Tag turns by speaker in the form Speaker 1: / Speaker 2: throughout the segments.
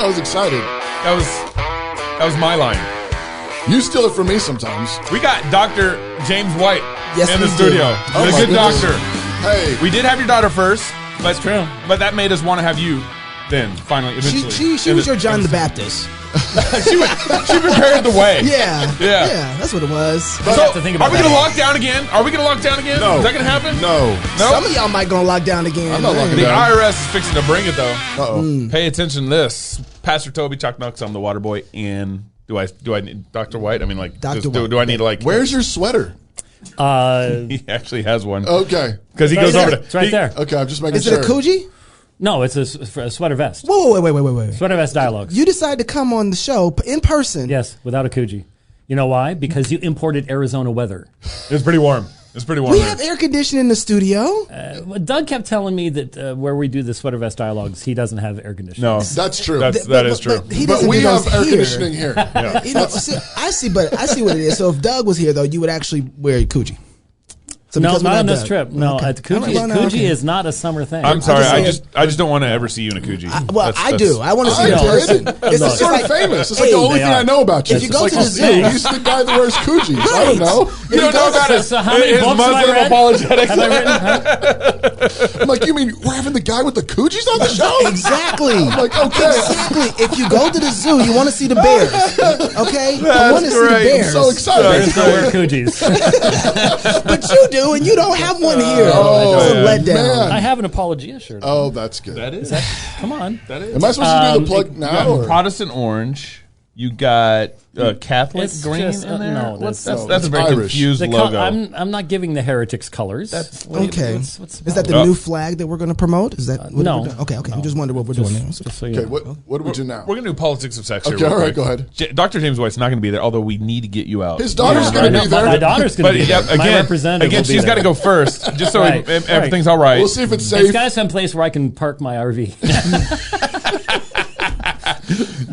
Speaker 1: I was excited.
Speaker 2: That was my line.
Speaker 1: You steal it from me sometimes.
Speaker 2: We got Dr. James White in the
Speaker 1: we
Speaker 2: studio.
Speaker 1: do. Oh,
Speaker 2: A
Speaker 1: my
Speaker 2: good
Speaker 1: goodness.
Speaker 2: doctor.
Speaker 1: Hey.
Speaker 2: We did have your daughter first. That's true. But that made us want to have you then, finally, eventually.
Speaker 3: She was your John the Baptist.
Speaker 2: she prepared the way.
Speaker 3: Yeah,
Speaker 2: Yeah.
Speaker 3: that's what it was.
Speaker 2: So, are we going to lock down again? Are we going to lock down again?
Speaker 1: No.
Speaker 2: Is that going to happen?
Speaker 1: No.
Speaker 3: Some of y'all might gonna lock down again.
Speaker 1: I'm not locking
Speaker 2: The
Speaker 1: down.
Speaker 2: IRS is fixing to bring it, though.
Speaker 1: Uh-oh.
Speaker 2: Pay attention to this. Pastor Toby, Chuck Knox, I'm the water boy, and do I need Dr. White? I mean, like,
Speaker 3: Dr. White.
Speaker 2: do I need to, like...
Speaker 1: Where's your sweater?
Speaker 2: He actually has one.
Speaker 1: Okay.
Speaker 2: Because he goes over to...
Speaker 4: It's right there.
Speaker 1: Okay, I'm just making
Speaker 3: Is
Speaker 1: sure.
Speaker 3: it a Coogee?
Speaker 4: No, it's a sweater vest.
Speaker 3: Whoa, wait.
Speaker 4: Sweater vest dialogues.
Speaker 3: You decided to come on the show in person.
Speaker 4: Yes, without a Coogee. You know why? Because you imported Arizona weather.
Speaker 2: It's pretty warm. It's pretty warm.
Speaker 3: We
Speaker 2: here.
Speaker 3: have air conditioning in the studio.
Speaker 4: Well, Doug kept telling me that where we do the sweater vest dialogues, he doesn't have air conditioning.
Speaker 2: No.
Speaker 1: That's true.
Speaker 2: That is true.
Speaker 3: He
Speaker 1: But
Speaker 3: doesn't
Speaker 1: we
Speaker 3: do those
Speaker 1: have air
Speaker 3: here.
Speaker 1: conditioning here.
Speaker 2: Yeah.
Speaker 3: You know, I see what it is. So if Doug was here, though, you would actually wear a Coogee. So
Speaker 4: No,
Speaker 3: because we
Speaker 4: not
Speaker 3: got
Speaker 4: on this
Speaker 3: Doug.
Speaker 4: trip. No,
Speaker 3: Okay.
Speaker 4: Coogee,
Speaker 3: All right, well, no,
Speaker 4: Coogee
Speaker 3: okay.
Speaker 4: is not a summer thing.
Speaker 2: I'm sorry. I
Speaker 3: just
Speaker 2: just don't want to ever see you in a Coogee.
Speaker 3: I do. I want to see
Speaker 1: I
Speaker 3: it in
Speaker 1: did.
Speaker 3: person.
Speaker 1: It's
Speaker 3: just
Speaker 1: sort of
Speaker 3: like-
Speaker 1: famous. It's like
Speaker 3: Hey,
Speaker 1: the only
Speaker 4: they
Speaker 1: thing
Speaker 4: are.
Speaker 1: I know about you.
Speaker 3: If you
Speaker 1: It's
Speaker 3: go
Speaker 1: like,
Speaker 3: to the
Speaker 1: oh,
Speaker 3: zoo-
Speaker 1: he's the guy that wears Coogee. I don't know.
Speaker 2: You don't know about
Speaker 4: So how many
Speaker 2: his
Speaker 4: books have I
Speaker 2: Muslim
Speaker 4: read?
Speaker 2: apologetics.
Speaker 4: Have I written?
Speaker 1: I'm like, you mean we're having the guy with the Coogies on the show?
Speaker 3: Exactly.
Speaker 1: I'm like, okay.
Speaker 3: Exactly. If you go to the zoo, you want to see the bears. Okay? You want to see the
Speaker 2: great.
Speaker 3: bears.
Speaker 1: I'm so excited.
Speaker 4: Bears don't wear Coogees.
Speaker 3: But you do, and you don't have one here. It's a letdown.
Speaker 1: man.
Speaker 4: I have an Apologia shirt.
Speaker 1: Oh, that's good.
Speaker 2: That is.
Speaker 4: Come on.
Speaker 2: That is.
Speaker 1: Am I supposed to do the plug
Speaker 2: You
Speaker 1: now?
Speaker 2: got
Speaker 1: Or?
Speaker 2: Protestant orange. You got Catholic
Speaker 4: It's
Speaker 2: green
Speaker 4: just,
Speaker 2: in there.
Speaker 4: no,
Speaker 2: What's
Speaker 4: that's-
Speaker 2: that's a very
Speaker 1: Irish.
Speaker 2: confused
Speaker 4: The
Speaker 2: logo.
Speaker 4: I'm not giving the heretics colors.
Speaker 3: Okay.
Speaker 4: What's
Speaker 3: Is that the new flag that we're going to promote? Is that what
Speaker 4: no.
Speaker 3: we're doing? Okay. We just wondered what we're doing now.
Speaker 4: Just so you
Speaker 1: Okay,
Speaker 4: know.
Speaker 1: what do we do now?
Speaker 2: We're gonna do politics of sex.
Speaker 1: Okay,
Speaker 2: here real
Speaker 1: all right,
Speaker 2: quick.
Speaker 1: go ahead.
Speaker 2: Dr. James White's not gonna be there, although we need to get you out.
Speaker 1: His daughter's
Speaker 4: I
Speaker 1: going to
Speaker 4: know,
Speaker 1: be there.
Speaker 4: my daughter's going
Speaker 2: But
Speaker 4: to be
Speaker 2: yeah,
Speaker 4: there. My representative
Speaker 2: again,
Speaker 4: will be
Speaker 2: she's got to
Speaker 4: there.
Speaker 2: go first, just so
Speaker 4: Right,
Speaker 2: everything's all right.
Speaker 1: We'll see if it's
Speaker 4: It's
Speaker 1: safe.
Speaker 4: got some place where I can park my RV.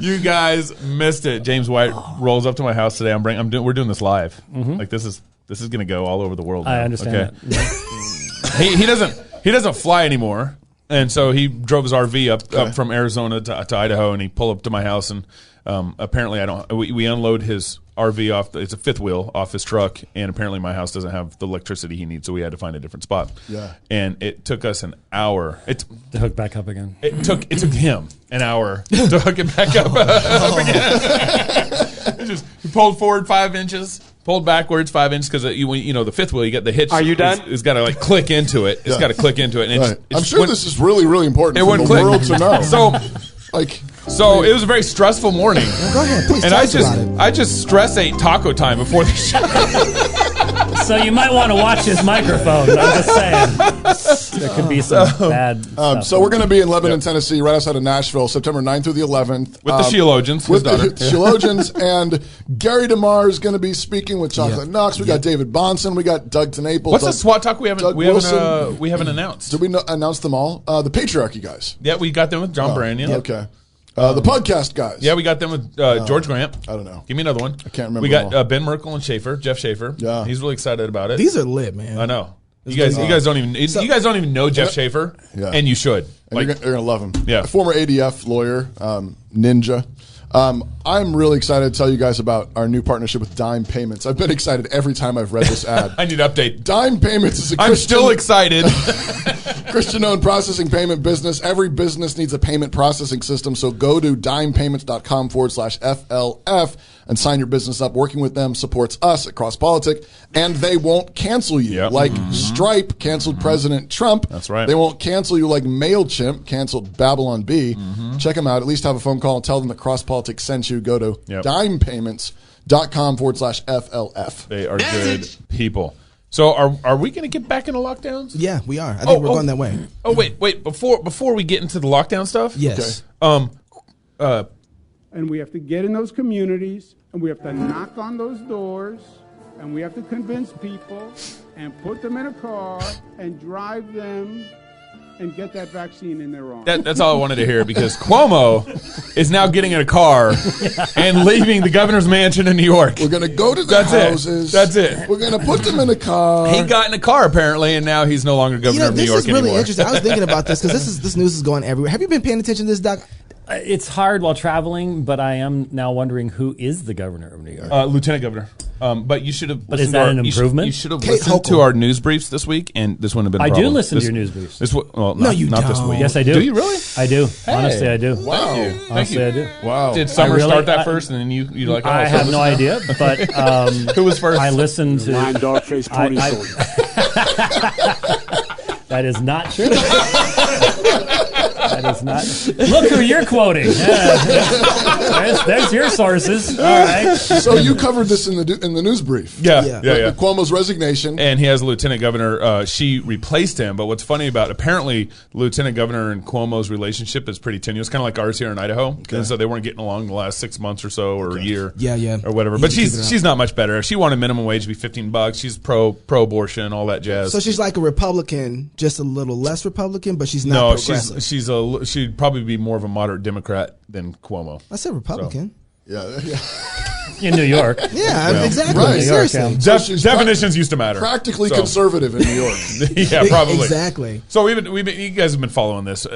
Speaker 2: You guys missed it. James White rolls up to my house today. We're doing this live. Like this is going to go all over the world.
Speaker 4: I
Speaker 2: now,
Speaker 4: understand
Speaker 2: okay?
Speaker 4: that.
Speaker 2: He doesn't fly anymore, and so he drove his RV up from Arizona to Idaho, and he pulled up to my house, and apparently we unload his RV off. It's a fifth wheel off his truck, and apparently my house doesn't have the electricity he needs, so we had to find a different spot.
Speaker 1: Yeah.
Speaker 2: And it took us an hour.
Speaker 4: To hook back up again.
Speaker 2: It took him an hour to hook it back up again. He pulled forward 5 inches, pulled backwards 5 inches because the fifth wheel, you get the hitch.
Speaker 5: Are you done?
Speaker 2: It's got to like click into it. It's got to click into it. And
Speaker 1: Right. I'm sure this is really, really important
Speaker 2: it
Speaker 1: for
Speaker 2: wouldn't
Speaker 1: the
Speaker 2: click.
Speaker 1: world to know.
Speaker 2: So it was a very stressful morning.
Speaker 3: Go ahead, please.
Speaker 2: And
Speaker 3: tell us about it.
Speaker 2: I just stress ate taco time before the show.
Speaker 4: So you might want to watch his microphone. I'm just saying. There could be some bad stuff.
Speaker 1: So we're going to be in Lebanon, Tennessee, right outside of Nashville, September 9th through the 11th.
Speaker 2: With the Sheologians,
Speaker 1: With
Speaker 2: his
Speaker 1: the
Speaker 2: daughter.
Speaker 1: Sheologians. And Gary DeMar is going to be speaking with Chocolate Knox. We got David Bonson. We got Doug TenNaples.
Speaker 2: What's the SWAT talk we haven't announced?
Speaker 1: Did we announce them all? The Patriarchy guys.
Speaker 2: Yeah, we got them with John Branyan.
Speaker 1: Okay. The podcast guys.
Speaker 2: Yeah, we got them with George Grant.
Speaker 1: I don't know.
Speaker 2: Give me another one.
Speaker 1: I can't remember
Speaker 2: We got
Speaker 1: them all.
Speaker 2: Ben Merkel and Jeff Schaefer.
Speaker 1: Yeah.
Speaker 2: He's really excited about it.
Speaker 3: These are lit, man.
Speaker 2: I know. You guys don't even know Jeff Schaefer,
Speaker 1: Yeah.
Speaker 2: and you should.
Speaker 1: And you're going to love him.
Speaker 2: Yeah.
Speaker 1: A former ADF lawyer, ninja. I'm really excited to tell you guys about our new partnership with Dime Payments. I've been excited every time I've read this ad.
Speaker 2: I need to update.
Speaker 1: Dime Payments is a
Speaker 2: I'm still excited.
Speaker 1: Christian-owned processing payment business. Every business needs a payment processing system, so go to dimepayments.com/FLF and sign your business up. Working with them supports us at Cross Politic, and they won't cancel you.
Speaker 2: Yep.
Speaker 1: Like Stripe canceled President Trump.
Speaker 2: That's right.
Speaker 1: They won't cancel you like MailChimp canceled Babylon Bee. Check them out. At least have a phone call and tell them that Cross Politic sent you. Go to dimepayments.com/FLF.
Speaker 2: They are good people. So are we going to get back into lockdowns?
Speaker 3: Yeah, we are. I think we're going that way.
Speaker 2: Oh wait. Before we get into the lockdown stuff,
Speaker 3: Yes.
Speaker 1: Okay.
Speaker 6: And we have to get in those communities, and we have to knock on those doors, and we have to convince people and put them in a car and drive them and get that vaccine in their arm.
Speaker 2: That's all I wanted to hear because Cuomo is now getting in a car and leaving the governor's mansion in New York.
Speaker 1: We're going to go to the houses.
Speaker 2: That's it.
Speaker 1: We're going to put them in a car.
Speaker 2: He got in a car apparently, and now he's no longer governor of New
Speaker 3: this
Speaker 2: York
Speaker 3: is really
Speaker 2: anymore.
Speaker 3: interesting. I was thinking about this because this news is going everywhere. Have you been paying attention to this, Doc?
Speaker 4: It's hard while traveling, but I am now wondering who is the governor of New York.
Speaker 2: Lieutenant governor. But you should have.
Speaker 4: But is that an improvement?
Speaker 2: You should have
Speaker 3: Kate
Speaker 2: listened
Speaker 3: Hochul.
Speaker 2: to our news briefs this week, and this wouldn't have been. A
Speaker 4: I
Speaker 2: problem.
Speaker 4: do listen to your news briefs.
Speaker 2: Well,
Speaker 3: No, you
Speaker 2: not this
Speaker 3: don't.
Speaker 2: week.
Speaker 4: Yes, I do.
Speaker 2: Do you really?
Speaker 4: I do. Honestly, I do.
Speaker 1: Wow.
Speaker 2: Thank you.
Speaker 4: Honestly, I do.
Speaker 1: Wow.
Speaker 2: Did Summer
Speaker 4: really-
Speaker 2: start that
Speaker 4: I-
Speaker 2: first, and then you like? Oh,
Speaker 4: I
Speaker 2: so
Speaker 4: have
Speaker 2: listen
Speaker 4: no
Speaker 2: now?
Speaker 4: idea, but
Speaker 2: Who was first?
Speaker 4: I listened to.
Speaker 6: Blind dog face pony
Speaker 4: I-
Speaker 6: soldier.
Speaker 4: That is not true. That is not. Look who you're quoting. Yeah. There's your sources. All right.
Speaker 1: So you covered this in the news brief.
Speaker 2: Yeah.
Speaker 1: Cuomo's resignation.
Speaker 2: And he has a lieutenant governor. She replaced him. But what's funny about apparently lieutenant governor and Cuomo's relationship is pretty tenuous, kind of like ours here in Idaho. And so they weren't getting along the last 6 months or so, or a year,
Speaker 3: Yeah.
Speaker 2: or whatever.
Speaker 3: You
Speaker 2: But
Speaker 3: can keep it up.
Speaker 2: she's not much better. If she wanted minimum wage to be $15, she's pro abortion, all that jazz.
Speaker 3: So she's like a Republican, just a little less Republican, but she's not
Speaker 2: no,
Speaker 3: progressive.
Speaker 2: she'd probably be more of a moderate Democrat than Cuomo.
Speaker 3: I said Republican.
Speaker 1: Yeah.
Speaker 4: In New York.
Speaker 3: Yeah, exactly.
Speaker 1: right.
Speaker 4: New York,
Speaker 3: Seriously.
Speaker 1: So she's
Speaker 2: Definitions used to matter.
Speaker 1: Practically
Speaker 2: So-
Speaker 1: conservative in New York.
Speaker 2: Yeah, probably.
Speaker 3: Exactly.
Speaker 2: So you guys have been following this.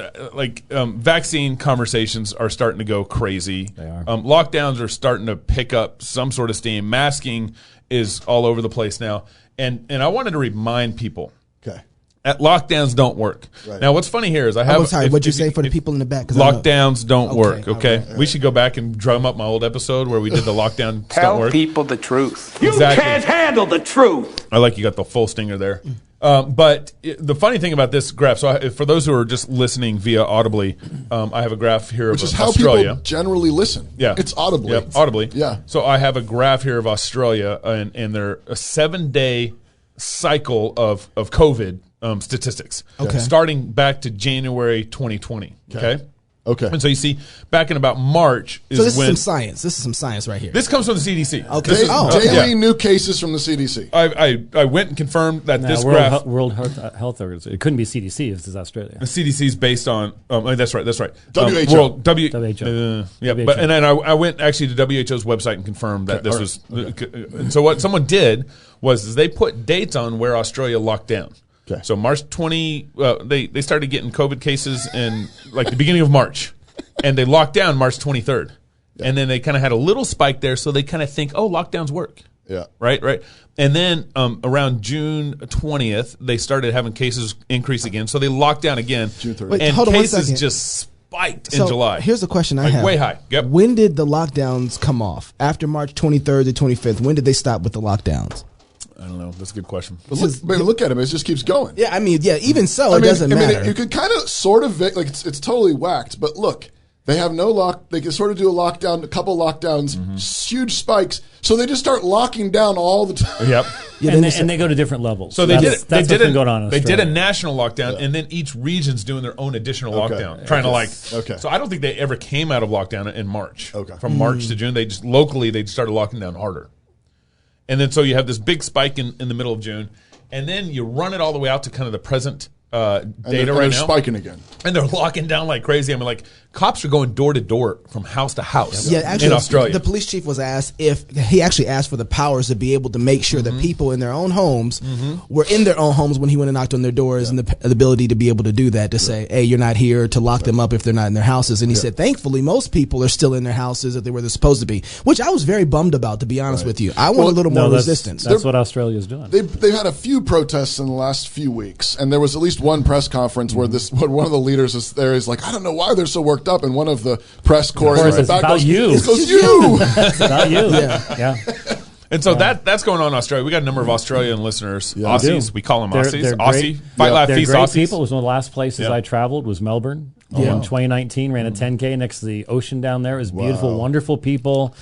Speaker 2: Vaccine conversations are starting to go crazy.
Speaker 4: They are.
Speaker 2: Lockdowns are starting to pick up some sort of steam. Masking is all over the place now. And I wanted to remind people
Speaker 1: Okay.
Speaker 2: that lockdowns don't work.
Speaker 1: Right.
Speaker 2: Now, what's funny here is I have.
Speaker 3: I'm sorry, what'd you say for the people in the back? 'Cause I know-
Speaker 2: Lockdowns don't
Speaker 3: Okay,
Speaker 2: work. Okay,
Speaker 3: all right.
Speaker 2: we should go back and drum up my old episode where we did the lockdown don't
Speaker 5: Tell
Speaker 2: work.
Speaker 5: people the truth.
Speaker 2: Exactly.
Speaker 5: You can't handle the truth.
Speaker 2: I like you got the full stinger there. But the funny thing about this graph, so for those who are just listening via audibly, I have a graph here
Speaker 1: Which
Speaker 2: of
Speaker 1: is how
Speaker 2: Australia.
Speaker 1: people generally listen.
Speaker 2: Yeah,
Speaker 1: It's audibly.
Speaker 2: Yep, audibly.
Speaker 1: Yeah.
Speaker 2: So I have a graph here of Australia, and they're a 7-day cycle of COVID statistics,
Speaker 3: Okay.
Speaker 2: starting back to January 2020. Okay.
Speaker 1: Okay.
Speaker 2: And so you see, back in about March is
Speaker 3: So this
Speaker 2: when
Speaker 3: is some science. This is some science right here.
Speaker 2: this comes from the CDC.
Speaker 3: Okay.
Speaker 2: This is-
Speaker 1: Daily
Speaker 2: yeah.
Speaker 1: new cases from the CDC.
Speaker 2: I went and confirmed that
Speaker 4: No,
Speaker 2: this
Speaker 4: World,
Speaker 2: graph.
Speaker 4: World Health Organization. It couldn't be CDC if this is Australia.
Speaker 2: The CDC is based on. That's right.
Speaker 1: WHO.
Speaker 2: World
Speaker 4: WHO.
Speaker 2: Yeah,
Speaker 4: WHO.
Speaker 2: but and then I went actually to WHO's website and confirmed that this was. And so what someone did was they put dates on where Australia locked down.
Speaker 1: Okay.
Speaker 2: So March 20, they started getting COVID cases in like the beginning of March, and they locked down March 23rd, and then they kind of had a little spike there, so they kind of think, oh, lockdowns work.
Speaker 1: Yeah.
Speaker 2: Right. And then around June 20th, they started having cases increase again. So they locked down again.
Speaker 1: June 30th.
Speaker 3: Wait,
Speaker 2: and
Speaker 3: hold on one
Speaker 2: cases
Speaker 3: second.
Speaker 2: just spiked
Speaker 3: So
Speaker 2: in July.
Speaker 3: Here's a question I
Speaker 2: Like,
Speaker 3: have.
Speaker 2: way high. Yep.
Speaker 3: When did the lockdowns come off? After March 23rd to 25th, when did they stop with the lockdowns?
Speaker 2: I don't know. That's a good question.
Speaker 1: But look at him. It just keeps going.
Speaker 3: Yeah, I mean, yeah, even so, it doesn't matter.
Speaker 1: You could kind of sort of like it's totally whacked, but look, they have no lock. They can sort of do a lockdown, a couple lockdowns, huge spikes. So they just start locking down all the time.
Speaker 2: Yep.
Speaker 3: Yeah,
Speaker 4: and,
Speaker 3: then
Speaker 4: and they go to different levels.
Speaker 2: So they
Speaker 4: That's-
Speaker 2: did it.
Speaker 4: That's
Speaker 2: They
Speaker 4: what's
Speaker 2: did
Speaker 4: been going on in
Speaker 2: They did a
Speaker 4: Australia.
Speaker 2: national lockdown, and then each region's doing their own additional
Speaker 1: Okay.
Speaker 2: lockdown, trying to like.
Speaker 1: Okay.
Speaker 2: So I don't think they ever came out of lockdown in March.
Speaker 1: Okay.
Speaker 2: From March to June, they just locally they started locking down harder, and then so you have this big spike in the middle of June, and then you run it all the way out to kind of the present
Speaker 1: And
Speaker 2: data
Speaker 1: they're
Speaker 2: right now.
Speaker 1: spiking again.
Speaker 2: And they're locking down like crazy. I mean, like cops are going door to door from house to house.
Speaker 3: Yeah, actually,
Speaker 2: in Australia.
Speaker 3: the police chief was asked if he actually asked for the powers to be able to make sure that people in their own homes were in their own homes when he went and knocked on their doors, and the ability to be able to do that to say, "Hey, you're not here," to lock them up if they're not in their houses. And he said, thankfully, most people are still in their houses that they were supposed to be, which I was very bummed about, to be honest with you. I want a little more
Speaker 4: that's,
Speaker 3: resistance.
Speaker 4: That's what Australia's doing.
Speaker 1: They've had a few protests in the last few weeks, and there was at least one press conference where where one of the leaders is like, I don't know why they're so worked up, and one of the press corps
Speaker 4: course,
Speaker 1: in the
Speaker 4: it's
Speaker 1: back
Speaker 4: about you.
Speaker 1: It goes you.
Speaker 4: It's not you. Yeah.
Speaker 2: And so that's going on in Australia. We got a number of Australian listeners, Aussies. We call them Aussies.
Speaker 4: They're
Speaker 2: Aussie,
Speaker 4: great.
Speaker 2: Fight Laugh
Speaker 4: They're
Speaker 2: Feast
Speaker 4: great
Speaker 2: Aussies.
Speaker 4: people. It was one of the last places
Speaker 2: Yeah.
Speaker 4: I traveled was Melbourne.
Speaker 3: Yeah.
Speaker 4: In 2019, ran a 10K next to the ocean down there. It was beautiful, wonderful people.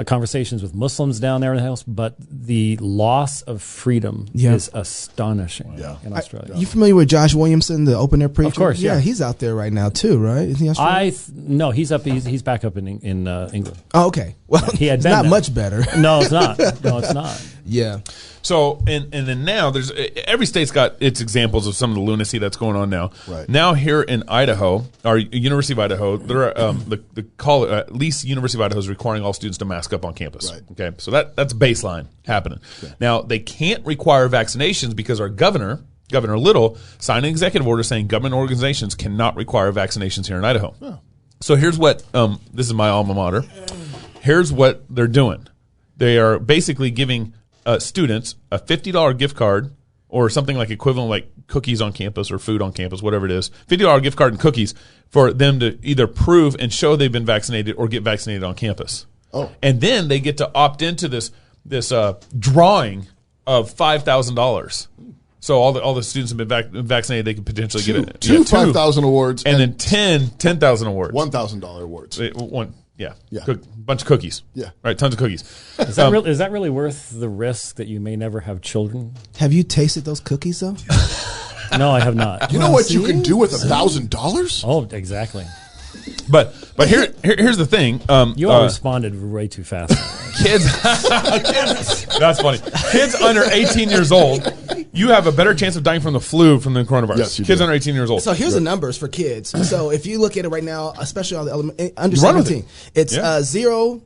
Speaker 4: Conversations with Muslims down there in the house. But the loss of freedom is astonishing in Australia.
Speaker 3: You familiar with Josh Williamson, the open air preacher?
Speaker 4: Of course, yeah.
Speaker 3: He's out there right now too, right? Is he Australian?
Speaker 4: No, he's up. He's back up in England.
Speaker 3: Oh, okay. Well,
Speaker 4: He had
Speaker 3: it's
Speaker 4: been
Speaker 3: not
Speaker 4: there.
Speaker 3: much better.
Speaker 4: No, it's not. No, it's not.
Speaker 3: Yeah.
Speaker 2: So and then now there's every state's got its examples of some of the lunacy that's going on now.
Speaker 1: Right.
Speaker 2: Now here in Idaho, our University of Idaho, there are the call at least University of Idaho is requiring all students to mask up on campus.
Speaker 1: Right.
Speaker 2: Okay, so that's baseline happening. Okay. Now they can't require vaccinations because our Governor Little signed an executive order saying government organizations cannot require vaccinations here in Idaho. Oh. So here's what this is my alma mater. Here's what they're doing. They are basically giving students a $50 gift card or something like equivalent, like cookies on campus or food on campus, whatever it is. $50 gift card and cookies for them to either prove and show they've been vaccinated or get vaccinated on campus.
Speaker 1: Oh.
Speaker 2: And then they get to opt into this drawing of $5,000. So all the students have been vaccinated. They could potentially get it.
Speaker 1: Two 5,000 awards,
Speaker 2: and then 10,000 awards.
Speaker 1: $1,000 awards.
Speaker 2: Yeah.
Speaker 1: Yeah.
Speaker 2: Bunch of cookies.
Speaker 1: Yeah.
Speaker 2: Right. Tons of cookies.
Speaker 4: Is that really worth the risk that you may never have children?
Speaker 3: Have you tasted those cookies though?
Speaker 4: No, I have not.
Speaker 1: You know what you can do with $1,000?
Speaker 4: Oh, exactly.
Speaker 2: But here's the thing.
Speaker 4: You all responded way too fast.
Speaker 2: Kids, that's funny. Kids under 18 years old, you have a better chance of dying from the flu from the coronavirus.
Speaker 1: Yes, you
Speaker 2: Kids
Speaker 1: do.
Speaker 2: under 18 years old.
Speaker 3: So here's the numbers for kids. So if you look at it right now, especially on the under 17, it's 0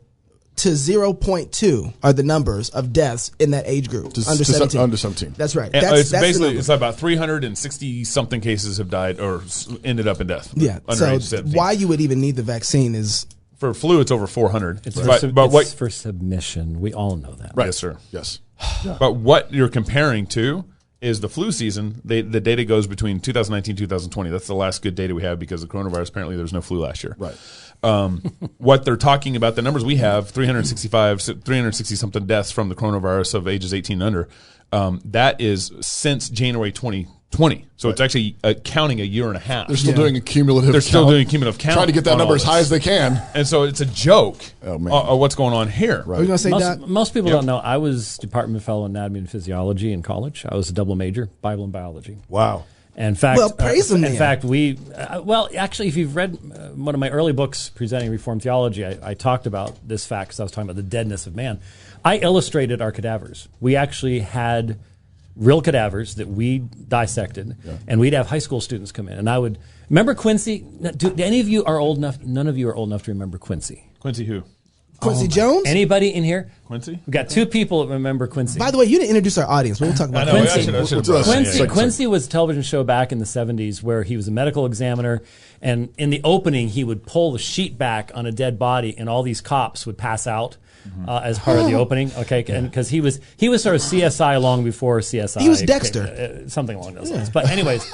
Speaker 3: to 0.2 are the numbers of deaths in that age group. Under 17.
Speaker 1: Under 17.
Speaker 3: That's right.
Speaker 2: And
Speaker 3: That's
Speaker 2: basically it's about 360 something cases have died or ended up in death.
Speaker 3: yeah.
Speaker 2: Under
Speaker 3: So
Speaker 2: age 17.
Speaker 3: why you would even need the vaccine is
Speaker 2: For flu, it's over 400.
Speaker 4: It's
Speaker 2: But
Speaker 4: for submission. We all know that.
Speaker 2: Yes, sir.
Speaker 1: Yes.
Speaker 2: But what you're comparing to is the flu season. The data goes between 2019 and 2020. That's the last good data we have because of the coronavirus. Apparently, there was no flu last year.
Speaker 1: Right.
Speaker 2: What they're talking about, the numbers we have, 360 something deaths from the coronavirus of ages 18 and under. That is since January 2020. So it's actually counting a year and a half.
Speaker 1: They're still doing a cumulative
Speaker 2: They're still
Speaker 1: count.
Speaker 2: doing a cumulative count.
Speaker 1: Trying to get that
Speaker 2: on
Speaker 1: number
Speaker 2: all
Speaker 1: as high
Speaker 2: this.
Speaker 1: as they can.
Speaker 2: And so it's a joke
Speaker 1: Oh, man.
Speaker 2: of what's going on here.
Speaker 3: what are you gonna say, Doc?
Speaker 4: Most people don't know. I was department fellow in anatomy and physiology in college. I was a double major, Bible and biology.
Speaker 1: Wow.
Speaker 4: In fact,
Speaker 3: Well, praise him
Speaker 4: in
Speaker 3: then.
Speaker 4: fact, actually, if you've read one of my early books presenting Reformed theology, I talked about this fact because I was talking about the deadness of man. I illustrated our cadavers. We actually had real cadavers that we dissected, and we'd have high school students come in, and I would remember Quincy. Do any of you are old enough? None of you are old enough to remember Quincy.
Speaker 2: Quincy who?
Speaker 3: Quincy Jones?
Speaker 4: Anybody in here?
Speaker 2: Quincy?
Speaker 4: We've got two people that remember Quincy.
Speaker 3: By the way, you didn't introduce our audience. We'll talk about
Speaker 2: I know,
Speaker 3: that.
Speaker 2: I should have brought
Speaker 1: Quincy-
Speaker 2: that.
Speaker 4: Quincy was a television show back in the 70s where he was a medical examiner, and in the opening he would pull the sheet back on a dead body, and all these cops would pass out as part of the opening. Okay, because he was sort of CSI long before CSI.
Speaker 3: He was Dexter.
Speaker 4: Something along those lines. But anyways,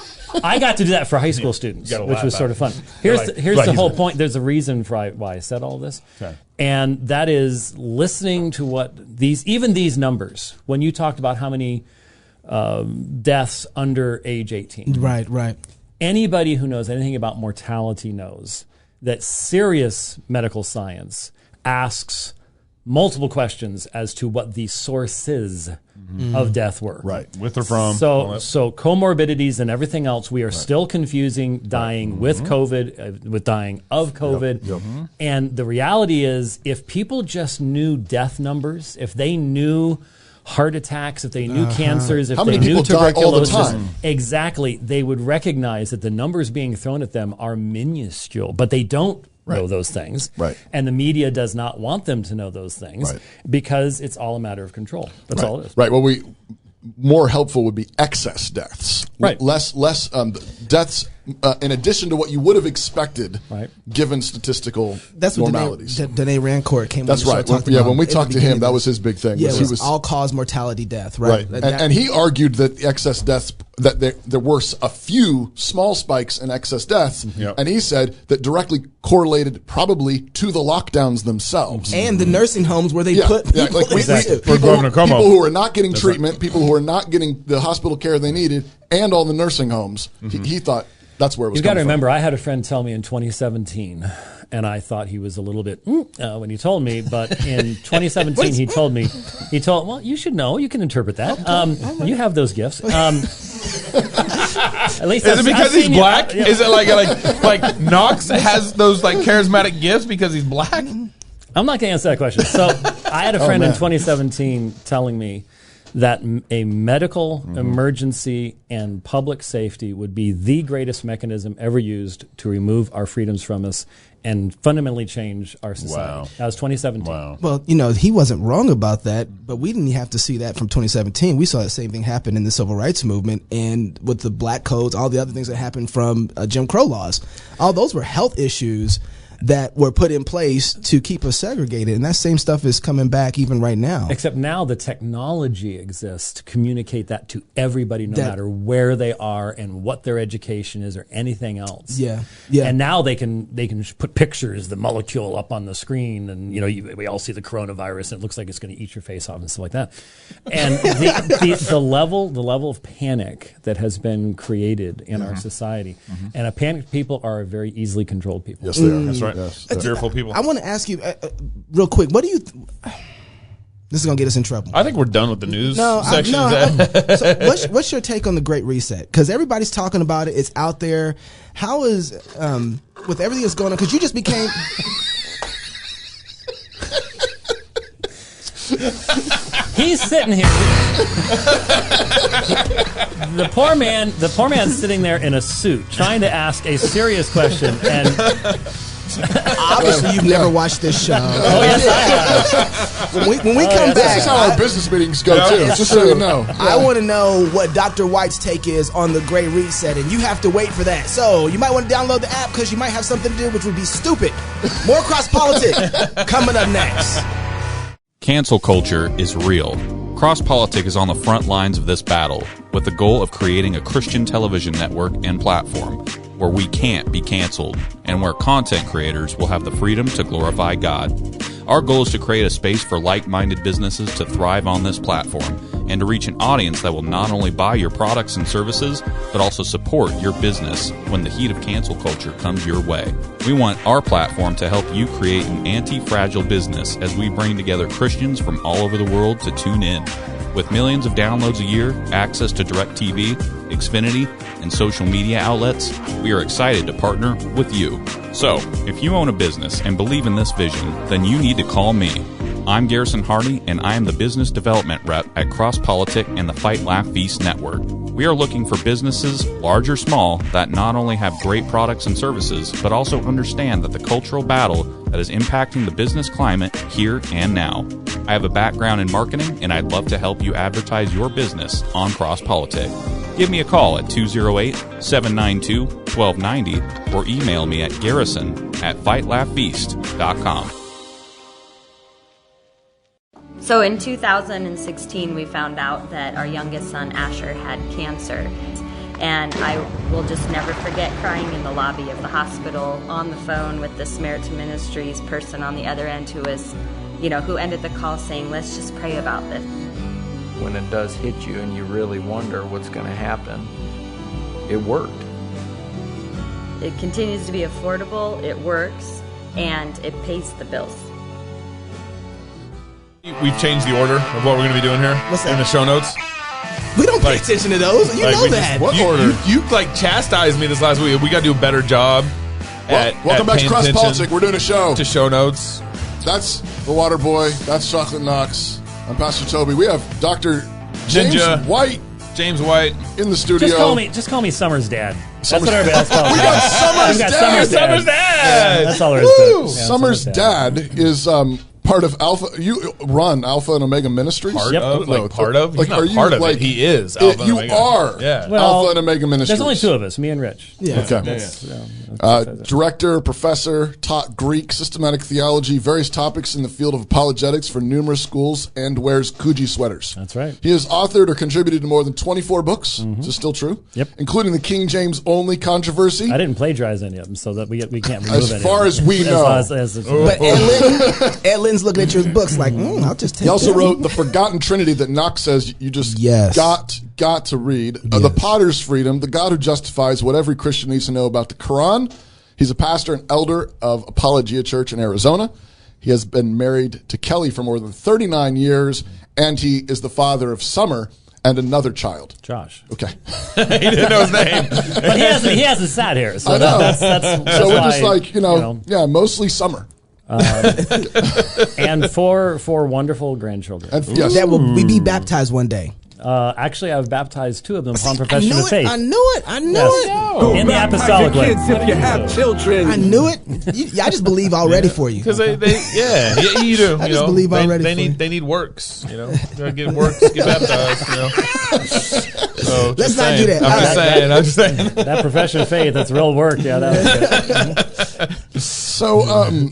Speaker 4: I got to do that for high school students,
Speaker 2: gotta
Speaker 4: which
Speaker 2: laugh
Speaker 4: was
Speaker 2: at
Speaker 4: sort
Speaker 2: it.
Speaker 4: of fun. Here's
Speaker 2: Right.
Speaker 4: the
Speaker 2: Right.
Speaker 4: whole point. There's a reason for why I said all this.
Speaker 2: Okay.
Speaker 4: And that is listening to what even these numbers, when you talked about how many deaths under age 18.
Speaker 3: Right, right.
Speaker 4: Anybody who knows anything about mortality knows that serious medical science asks multiple questions as to what the sources of death were.
Speaker 1: Right.
Speaker 2: With or from.
Speaker 4: So comorbidities and everything else, we are still confusing dying with COVID, with dying of COVID. And the reality is, if people just knew death numbers, if they knew heart attacks, if they knew cancers, if
Speaker 1: How
Speaker 4: they
Speaker 1: many
Speaker 4: knew
Speaker 1: people die all the
Speaker 4: tuberculosis,
Speaker 1: time?
Speaker 4: exactly, they would recognize that the numbers being thrown at them are minuscule, but they don't know those things.
Speaker 1: Right.
Speaker 4: And the media does not want them to know those things
Speaker 1: Right.
Speaker 4: because it's all a matter of control. That's all it is.
Speaker 1: Right. Well, more helpful would be excess deaths.
Speaker 4: Right.
Speaker 1: Less deaths in addition to what you would have expected,
Speaker 4: Right.
Speaker 1: given statistical
Speaker 3: That's what
Speaker 1: normalities.
Speaker 3: Danae Rancourt came
Speaker 1: That's
Speaker 3: on the show
Speaker 1: right.
Speaker 3: talking
Speaker 1: Yeah,
Speaker 3: about
Speaker 1: when we
Speaker 3: in the
Speaker 1: talked to
Speaker 3: beginning
Speaker 1: him, that
Speaker 3: of
Speaker 1: was
Speaker 3: this.
Speaker 1: his big thing.
Speaker 3: Yeah,
Speaker 1: was
Speaker 3: it
Speaker 1: he
Speaker 3: was
Speaker 1: was
Speaker 3: all-cause mortality death,
Speaker 1: right,
Speaker 3: right?
Speaker 1: and he argued that the excess deaths, that there were a few small spikes in excess deaths,
Speaker 2: Yep.
Speaker 1: and he said that directly correlated probably to the lockdowns themselves.
Speaker 3: and the nursing homes where they
Speaker 1: Yeah,
Speaker 3: put
Speaker 1: yeah,
Speaker 3: people
Speaker 1: like
Speaker 4: Exactly.
Speaker 2: For Governor Cuomo.
Speaker 1: people who are not getting treatment, people who are not getting the hospital care they needed, and all the nursing homes. He thought that's where it was.
Speaker 4: You've got to
Speaker 1: coming from.
Speaker 4: remember, I had a friend tell me in 2017, and I thought he was a little bit when he told me. But in 2017, he told, well, you should know. You can interpret that. You have those gifts. At least
Speaker 2: Is it because he's black?
Speaker 4: Yeah.
Speaker 2: Is it like Knox has those like charismatic gifts because he's black?
Speaker 4: I'm not going to answer that question. So I had a friend in 2017 telling me that a medical emergency and public safety would be the greatest mechanism ever used to remove our freedoms from us and fundamentally change our society.
Speaker 2: Wow.
Speaker 4: That was 2017.
Speaker 2: Wow.
Speaker 3: Well, he wasn't wrong about that, but we didn't have to see that from 2017. We saw the same thing happen in the civil rights movement and with the black codes, all the other things that happened from Jim Crow laws. All those were health issues that were put in place to keep us segregated. And that same stuff is coming back even right now.
Speaker 4: Except now the technology exists to communicate that to everybody, no matter where they are and what their education is or anything else.
Speaker 3: Yeah.
Speaker 4: And now they can put pictures, the molecule up on the screen, and we all see the coronavirus, and it looks like it's going to eat your face off and stuff like that. And the level of panic that has been created in our society, and panicked people are very easily controlled people.
Speaker 1: Yes, they are.
Speaker 2: That's right.
Speaker 1: Yes.
Speaker 2: Fearful people.
Speaker 3: I want to ask you real quick, what do you this is going to get us in trouble.
Speaker 2: I think we're done with the news section.
Speaker 3: So what's your take on the Great Reset? Because everybody's talking about it. It's out there. How is, with everything that's going on, because you just became...
Speaker 4: He's sitting here. The poor man's sitting there in a suit trying to ask a serious question, and
Speaker 3: obviously you've never watched this show.
Speaker 4: Oh, yes, I have.
Speaker 3: When we come back,
Speaker 1: this is how our business meetings go too. Just so you know,
Speaker 3: I want to know what Dr. White's take is on the Great Reset, and you have to wait for that. So you might want to download the app because you might have something to do, which would be stupid. More Cross Politics coming up next.
Speaker 7: Cancel culture is real. Cross Politic is on the front lines of this battle with the goal of creating a Christian television network and platform where we can't be canceled and where content creators will have the freedom to glorify God. Our goal is to create a space for like-minded businesses to thrive on this platform and to reach an audience that will not only buy your products and services, but also support your business when the heat of cancel culture comes your way. We want our platform to help you create an anti-fragile business as we bring together Christians from all over the world to tune in. With millions of downloads a year, access to DirecTV, Xfinity, and social media outlets, we are excited to partner with you. So, if you own a business and believe in this vision, then you need to call me. I'm Garrison Hardy, and I am the Business Development Rep at Cross Politic and the Fight Laugh Feast Network. We are looking for businesses, large or small, that not only have great products and services, but also understand that the cultural battle that is impacting the business climate here and now. I have a background in marketing, and I'd love to help you advertise your business on Cross Politic. Give me a call at 208-792-1290 or email me at garrison@fightlaughfeast.com.
Speaker 8: So in 2016, we found out that our youngest son, Asher, had cancer. And I will just never forget crying in the lobby of the hospital on the phone with the Samaritan Ministries person on the other end who was, who ended the call saying, let's just pray about this.
Speaker 9: When it does hit you and you really wonder what's going to happen, it worked.
Speaker 8: It continues to be affordable, it works, and it pays the bills.
Speaker 2: We've changed the order of what we're going to be doing here in the show notes.
Speaker 3: We don't pay attention to those. You know that.
Speaker 1: What order?
Speaker 2: You chastised me this last week. We got to do a better job
Speaker 1: welcome back to Cross Politic. We're doing a show.
Speaker 2: To show notes.
Speaker 1: That's the Water Boy. That's Chocolate Knox. I'm Pastor Toby. We have Dr. James White.
Speaker 2: James White
Speaker 1: in the studio.
Speaker 4: Just call me Summer's dad. That's what everybody else calls me.
Speaker 1: We got Summer's dad.
Speaker 2: Summer's dad.
Speaker 4: Yeah, that's all there is to it. Yeah,
Speaker 1: Summer's dad is part of Alpha. You run Alpha and Omega Ministries.
Speaker 2: Part of? He's not part of it. He is
Speaker 1: Alpha and Omega. You are Alpha and Omega Ministries.
Speaker 4: There's only two of us, me and Rich.
Speaker 1: Yeah. Okay. Director, professor, taught Greek, systematic theology, various topics in the field of apologetics for numerous schools, and wears Coogee sweaters.
Speaker 4: That's right.
Speaker 1: He has authored or contributed to more than 24 books. Is this still true?
Speaker 4: Yep.
Speaker 1: Including the King James only controversy.
Speaker 4: I didn't plagiarize any of them, so that we can't remove
Speaker 1: as
Speaker 4: any.
Speaker 1: As far as we know.
Speaker 3: But Ed Lynn's looking at your books like, I'll just take.
Speaker 1: He also wrote The Forgotten Trinity that Knox says you just got to read. The Potter's Freedom, The God Who Justifies, What Every Christian Needs to Know About the Quran. He's a pastor and elder of Apologia Church in Arizona. He has been married to Kelly for more than 39 years, and he is the father of Summer and another child.
Speaker 4: Josh.
Speaker 1: Okay.
Speaker 2: He didn't know his name.
Speaker 4: But he hasn't sat here, so
Speaker 1: I know.
Speaker 4: that's
Speaker 1: so we're just like, mostly Summer.
Speaker 4: And four wonderful grandchildren.
Speaker 3: And, yes. That will be baptized one day.
Speaker 4: Actually, I've baptized two of them upon profession of faith.
Speaker 3: I knew it.
Speaker 4: In the apostolic way.
Speaker 5: Kids if you have children.
Speaker 3: I knew it. I just believe already for you.
Speaker 2: Because you do.
Speaker 3: I just believe already.
Speaker 2: They need works. Gotta get works, get baptized. So
Speaker 3: let's not do that.
Speaker 2: I'm just saying.
Speaker 4: That profession of faith, that's real work. Yeah, that
Speaker 1: So,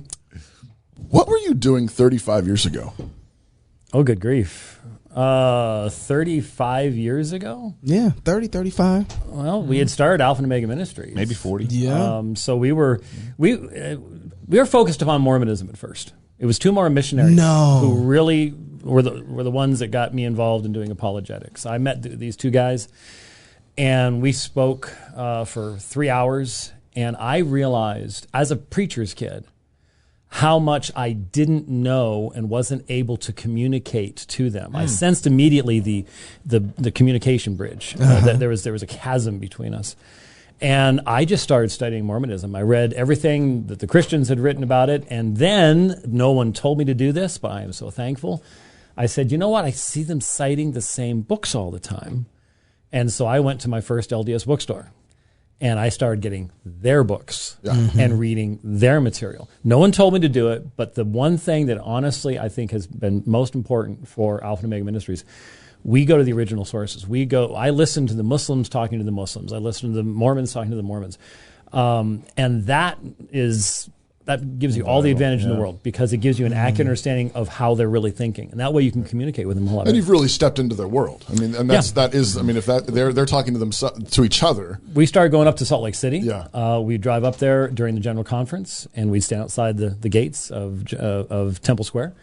Speaker 1: what were you doing 35 years ago?
Speaker 4: Oh, good grief. 35 years ago?
Speaker 3: Yeah, 30, 35.
Speaker 4: Well, we had started Alpha and Omega Ministries.
Speaker 2: Maybe 40.
Speaker 3: Yeah.
Speaker 4: So we were focused upon Mormonism at first. It was two Mormon missionaries who really were the ones that got me involved in doing apologetics. I met these two guys, and we spoke for 3 hours, and I realized as a preacher's kid how much I didn't know and wasn't able to communicate to them. I sensed immediately the communication bridge. That there was a chasm between us. And I just started studying Mormonism. I read everything that the Christians had written about it, and then no one told me to do this, but I am so thankful. I said, you know what? I see them citing the same books all the time. And so I went to my first LDS bookstore. And I started getting their books and reading their material. No one told me to do it, but the one thing that honestly I think has been most important for Alpha and Omega Ministries, we go to the original sources. I listen to the Muslims talking to the Muslims. I listen to the Mormons talking to the Mormons. And that gives you all the advantage in the world, because it gives you an accurate understanding of how they're really thinking, and that way you can communicate with them a lot.
Speaker 1: And you've really stepped into their world. I mean, and that is. I mean, if they're talking to each other. We
Speaker 4: started going up to Salt Lake City. Yeah, we drive up there during the general conference, and we'd stand outside the gates of Temple Square,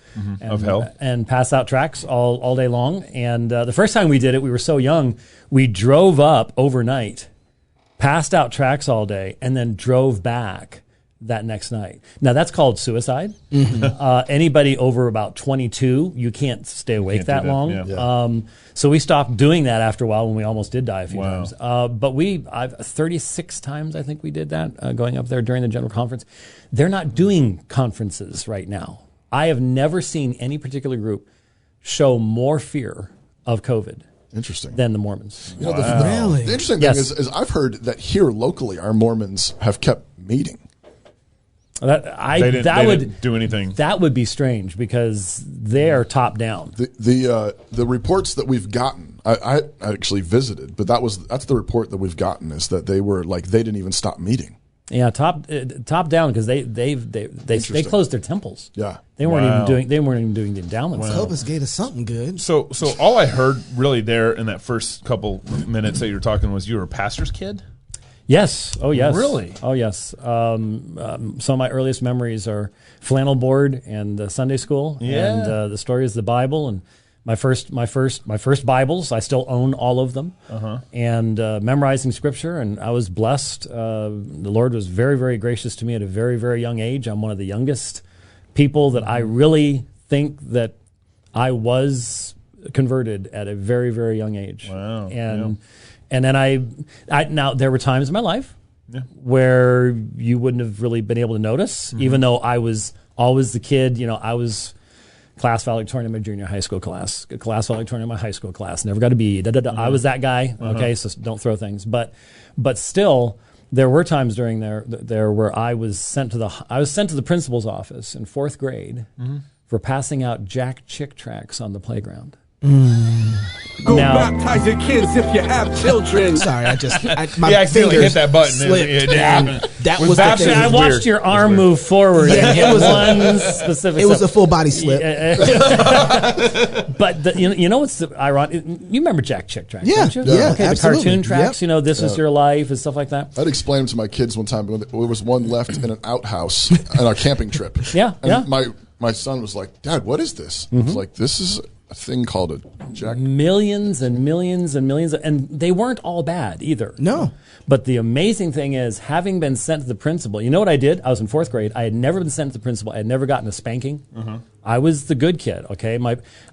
Speaker 2: of hell,
Speaker 4: and pass out tracts all day long. And the first time we did it, we were so young, we drove up overnight, passed out tracts all day, and then drove back that next night. Now that's called suicide. Anybody over about 22, you can't stay awake that long. Yeah. So we stopped doing that after a while when we almost did die a few times. But I've 36 times I think we did that going up there during the general conference. They're not doing conferences right now. I have never seen any particular group show more fear of COVID.
Speaker 1: Interesting.
Speaker 4: Than the Mormons.
Speaker 1: You know, the interesting thing is I've heard that here locally our Mormons have kept meeting.
Speaker 2: They didn't do anything.
Speaker 4: That would be strange, because they are top down.
Speaker 1: The reports that we've gotten, I actually visited, but that's the report that we've gotten, is that they didn't even stop meeting.
Speaker 4: Yeah, top down, because they closed their temples.
Speaker 1: Yeah,
Speaker 4: they weren't even doing the endowments.
Speaker 3: Elvis gave us something good.
Speaker 2: So all I heard really there in that first couple minutes that you were talking was you were a pastor's kid.
Speaker 4: Yes. Oh, yes.
Speaker 2: Really?
Speaker 4: Oh, yes. Some of my earliest memories are flannel board and Sunday school, and the stories of the Bible, and my first Bibles. I still own all of them, and memorizing Scripture. And I was blessed. The Lord was very, very gracious to me at a very, very young age. I'm one of the youngest people that I really think that I was converted at a very, very young age.
Speaker 2: Wow.
Speaker 4: And then now there were times in my life where you wouldn't have really been able to notice, even though I was always the kid. You know, I was class valedictorian in my junior high school class, class valedictorian in my high school class, never got a B. I was that guy. Okay, so don't throw things. But still, there were times during there where I was sent to the principal's office in 4th grade for passing out Jack Chick tracts on the playground.
Speaker 5: Go baptize your kids if you have children.
Speaker 3: Sorry, I
Speaker 2: accidentally hit that button.
Speaker 3: That was the thing.
Speaker 4: I watched your arm move forward. And it was one specific.
Speaker 3: It was a full body slip.
Speaker 4: But you know what's ironic? You remember Jack Chick tracks,
Speaker 3: don't
Speaker 4: you?
Speaker 3: Yeah,
Speaker 4: okay,
Speaker 3: absolutely.
Speaker 4: The cartoon tracks. You know, This Is Your Life and stuff like that.
Speaker 1: I'd explain them to my kids one time. There was one left in an outhouse on our camping trip. And my son was like, "Dad, what is this?" I was like, "This is a thing called a Jack."
Speaker 4: Millions and millions and millions, and they weren't all bad either.
Speaker 3: No.
Speaker 4: But the amazing thing is, having been sent to the principal, you know what I did? I was in 4th grade. I had never been sent to the principal. I had never gotten a spanking. I was the good kid, okay?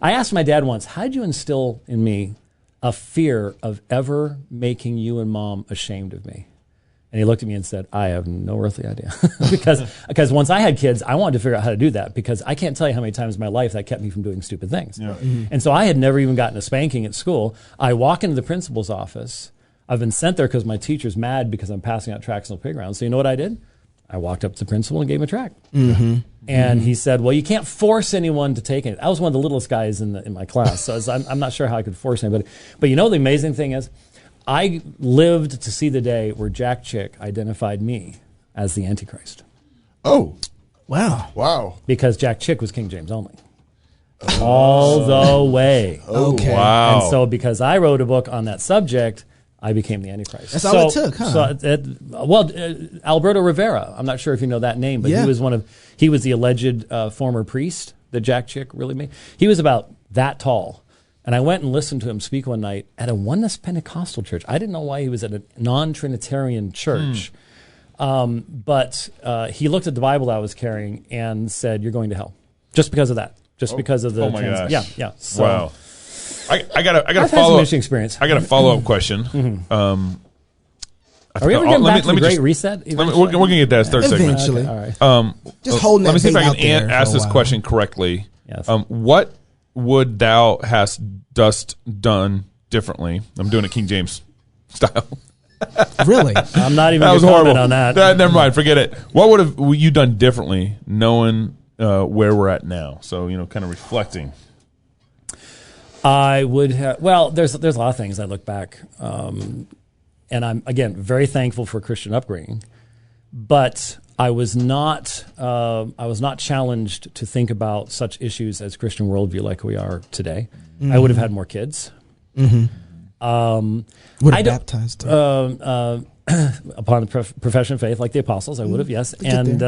Speaker 4: I asked my dad once, how did you instill in me a fear of ever making you and Mom ashamed of me? And he looked at me and said, I have no earthly idea. because once I had kids, I wanted to figure out how to do that, because I can't tell you how many times in my life that kept me from doing stupid things. Yeah. And so I had never even gotten a spanking at school. I walk into the principal's office. I've been sent there because my teacher's mad because I'm passing out tracts on the playground. So you know what I did? I walked up to the principal and gave him a tract. And he said, well, you can't force anyone to take it. I was one of the littlest guys in my class, so I'm not sure how I could force anybody. But you know the amazing thing is, I lived to see the day where Jack Chick identified me as the Antichrist.
Speaker 1: Oh,
Speaker 3: wow.
Speaker 4: Because Jack Chick was King James only. All the way.
Speaker 3: Okay.
Speaker 2: Wow.
Speaker 4: And so because I wrote a book on that subject, I became the Antichrist.
Speaker 3: That's all it took, huh?
Speaker 4: So, Alberto Rivera, I'm not sure if you know that name, but he was the alleged former priest that Jack Chick really made. He was about that tall. And I went and listened to him speak one night at a Oneness Pentecostal church. I didn't know why he was at a non-Trinitarian church. But he looked at the Bible I was carrying and said, "You're going to hell." Just because of that. Just because of the...
Speaker 2: Oh, my gosh.
Speaker 4: Yeah. So,
Speaker 2: wow. I got a
Speaker 4: I've
Speaker 2: follow-up.
Speaker 4: had some interesting experience.
Speaker 2: I got a follow-up question.
Speaker 4: Are we ever getting back to the Great Reset?
Speaker 2: We're going to get that third segment.
Speaker 3: Eventually.
Speaker 4: Okay, all right.
Speaker 3: Just holding
Speaker 2: let me
Speaker 3: that
Speaker 2: see if
Speaker 3: thing
Speaker 2: I
Speaker 3: out there
Speaker 2: can
Speaker 3: for
Speaker 2: ask
Speaker 3: a
Speaker 2: this
Speaker 3: while.
Speaker 2: question correctly.
Speaker 4: Yes.
Speaker 2: What would thou dost done differently? I'm doing it King James style.
Speaker 3: Really?
Speaker 4: I'm not even
Speaker 2: That
Speaker 4: going
Speaker 2: was
Speaker 4: to comment
Speaker 2: horrible.
Speaker 4: on that.
Speaker 2: Never mind. Forget it. What would have you done differently, knowing where we're at now? So kind of reflecting.
Speaker 4: I would have. Well, there's a lot of things I look back, and I'm again very thankful for Christian upbringing, but I was not challenged to think about such issues as Christian worldview like we are today. Mm-hmm. I would have had more kids.
Speaker 3: Mm-hmm. Would have baptized
Speaker 4: upon the profession of faith, like the apostles. I would have, yes, and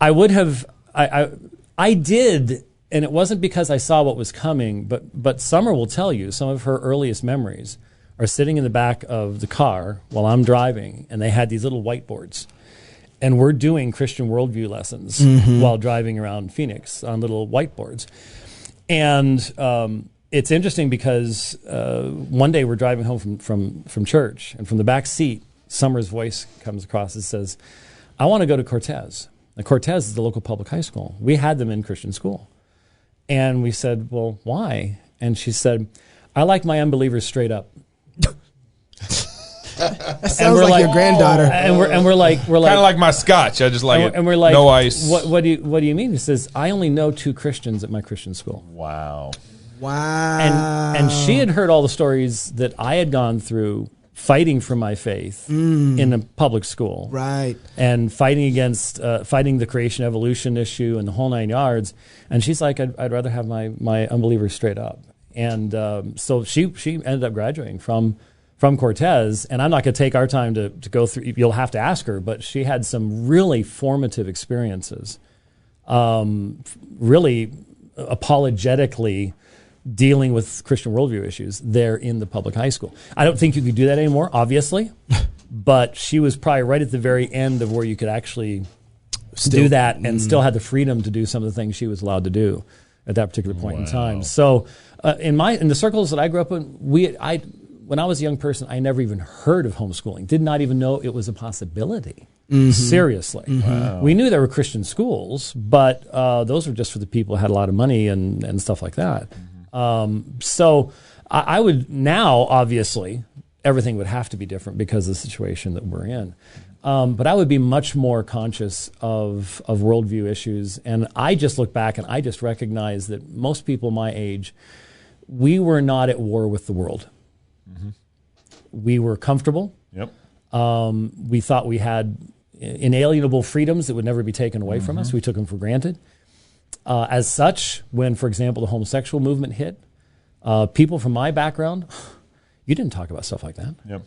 Speaker 4: I would have. I did. And it wasn't because I saw what was coming, but Summer will tell you some of her earliest memories are sitting in the back of the car while I'm driving, and they had these little whiteboards. And we're doing Christian worldview lessons while driving around Phoenix on little whiteboards. And it's interesting because one day we're driving home from church, and from the back seat, Summer's voice comes across and says, "I want to go to Cortez." And Cortez is the local public high school. We had them in Christian school. And we said, "Well, why?" And she said, "I like my unbelievers straight up."
Speaker 3: That sounds like your granddaughter.
Speaker 4: And we're like
Speaker 2: kind of like my scotch. I just like it.
Speaker 4: And we're like,
Speaker 2: no ice.
Speaker 4: What do you mean? He says, "I only know 2 Christians at my Christian school."
Speaker 2: Wow.
Speaker 4: And she had heard all the stories that I had gone through fighting for my faith in a public school,
Speaker 3: right?
Speaker 4: And fighting against the creation evolution issue and the whole 9 yards. And she's like, I'd rather have my unbelievers straight up. And so she ended up graduating from Cortez. And I'm not going to take our time to go through. You'll have to ask her, but she had some really formative experiences, really apologetically dealing with Christian worldview issues there in the public high school. I don't think you could do that anymore, obviously, but she was probably right at the very end of where you could actually do that and still had the freedom to do some of the things she was allowed to do at that particular point in time. So in the circles that I grew up in, when I was a young person, I never even heard of homeschooling, did not even know it was a possibility. Seriously. Wow. We knew there were Christian schools, but those were just for the people who had a lot of money and stuff like that. So I would now, obviously, everything would have to be different because of the situation that we're in. But I would be much more conscious of worldview issues. And I just look back and I just recognize that most people my age, we were not at war with the world. We were comfortable.
Speaker 2: Yep.
Speaker 4: We thought we had inalienable freedoms that would never be taken away from us. We took them for granted. As such, when, for example, the homosexual movement hit, people from my background, you didn't talk about stuff like that.
Speaker 2: Yep.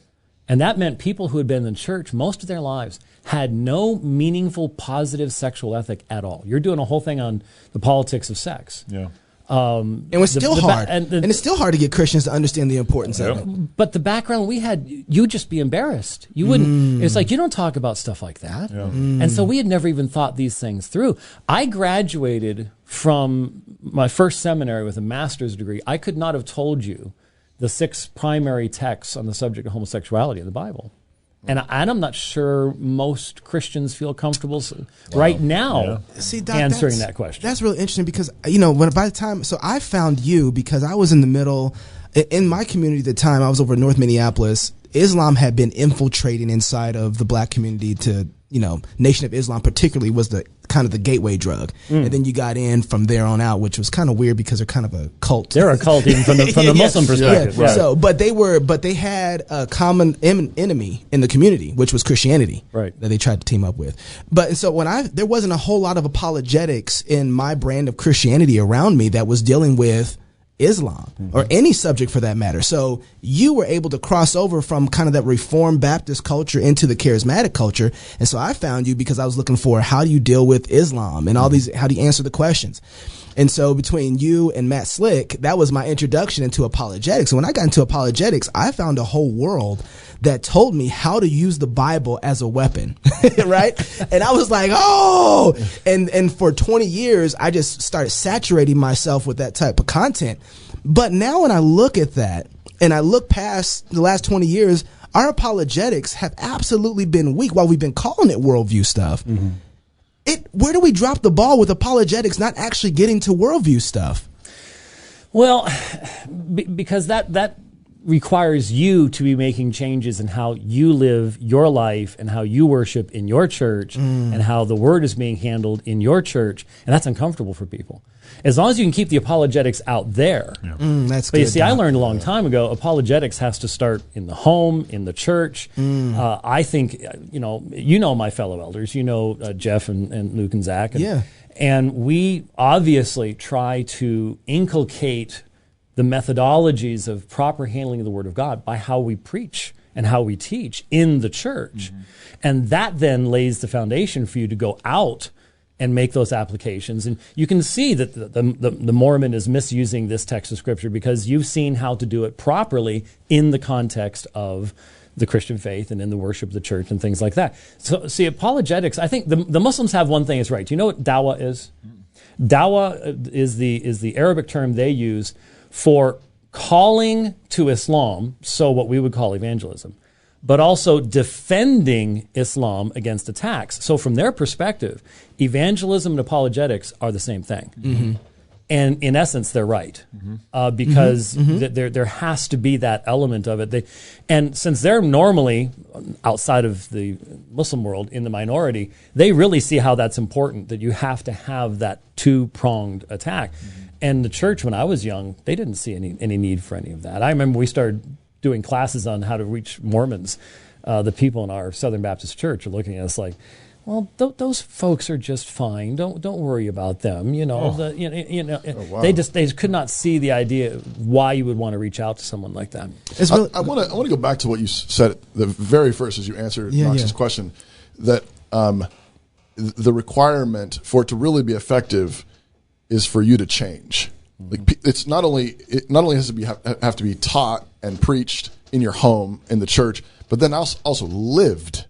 Speaker 4: And that meant people who had been in church most of their lives had no meaningful, positive sexual ethic at all. You're doing a whole thing on the politics of sex.
Speaker 2: Yeah.
Speaker 3: And it's still hard. And it's still hard to get Christians to understand the importance of it.
Speaker 4: But the background we had, you'd just be embarrassed. You wouldn't. It's like, you don't talk about stuff like that. Yeah. And so we had never even thought these things through. I graduated from my first seminary with a master's degree. I could not have told you the 6 primary texts on the subject of homosexuality in the Bible. And I'm not sure most Christians feel comfortable right now answering that question.
Speaker 3: That's really interesting because, by the time, so I found you because I was in the middle, in my community at the time, I was over in North Minneapolis. Islam had been infiltrating inside of the black community to, Nation of Islam particularly was the kind of the gateway drug. And then you got in from there on out, which was kind of weird because they're kind of a cult.
Speaker 4: They're a cult even from the Muslim perspective.
Speaker 3: Yeah. Right. So, but they had a common enemy in the community, which was Christianity,
Speaker 4: right?
Speaker 3: That they tried to team up with. But so there wasn't a whole lot of apologetics in my brand of Christianity around me that was dealing with Islam or any subject for that matter. So you were able to cross over from kind of that Reformed Baptist culture into the charismatic culture. And so I found you because I was looking for how do you deal with Islam and all these, how do you answer the questions? And so between you and Matt Slick, that was my introduction into apologetics. And when I got into apologetics, I found a whole world that told me how to use the Bible as a weapon, right? And I was like, oh, and for 20 years, I just started saturating myself with that type of content. But now when I look at that and I look past the last 20 years, our apologetics have absolutely been weak while we've been calling it worldview stuff. Where do we drop the ball with apologetics not actually getting to worldview stuff?
Speaker 4: Well, because that requires you to be making changes in how you live your life and how you worship in your church and how the word is being handled in your church. And that's uncomfortable for people. As long as you can keep the apologetics out there.
Speaker 3: That's
Speaker 4: but
Speaker 3: good.
Speaker 4: You see, I learned a long time ago, apologetics has to start in the home, in the church. I think, my fellow elders, Jeff and Luke and Zach. And we obviously try to inculcate the methodologies of proper handling of the Word of God by how we preach and how we teach in the church. And that then lays the foundation for you to go out and make those applications. And you can see that the Mormon is misusing this text of Scripture because you've seen how to do it properly in the context of the Christian faith and in the worship of the church and things like that. So, see, apologetics, I think the Muslims have one thing that's right. Do you know what dawah is? Dawah is the Arabic term they use for calling to Islam, so what we would call evangelism, but also defending Islam against attacks. So from their perspective, evangelism and apologetics are the same thing. And in essence, they're right because there has to be that element of it. And since they're normally, outside of the Muslim world, in the minority, they really see how that's important, that you have to have that two-pronged attack. And the church, when I was young, they didn't see any need for any of that. I remember we started doing classes on how to reach Mormons. The people in our Southern Baptist church are looking at us like, well, those folks are just fine. Don't worry about them. They just could not see the idea of why you would want to reach out to someone like that.
Speaker 1: I want to go back to what you said at the very first as you answered Knox's question, that the requirement for it to really be effective is for you to change. Like it's not only has to have to be taught and preached in your home, in the church, but then also lived.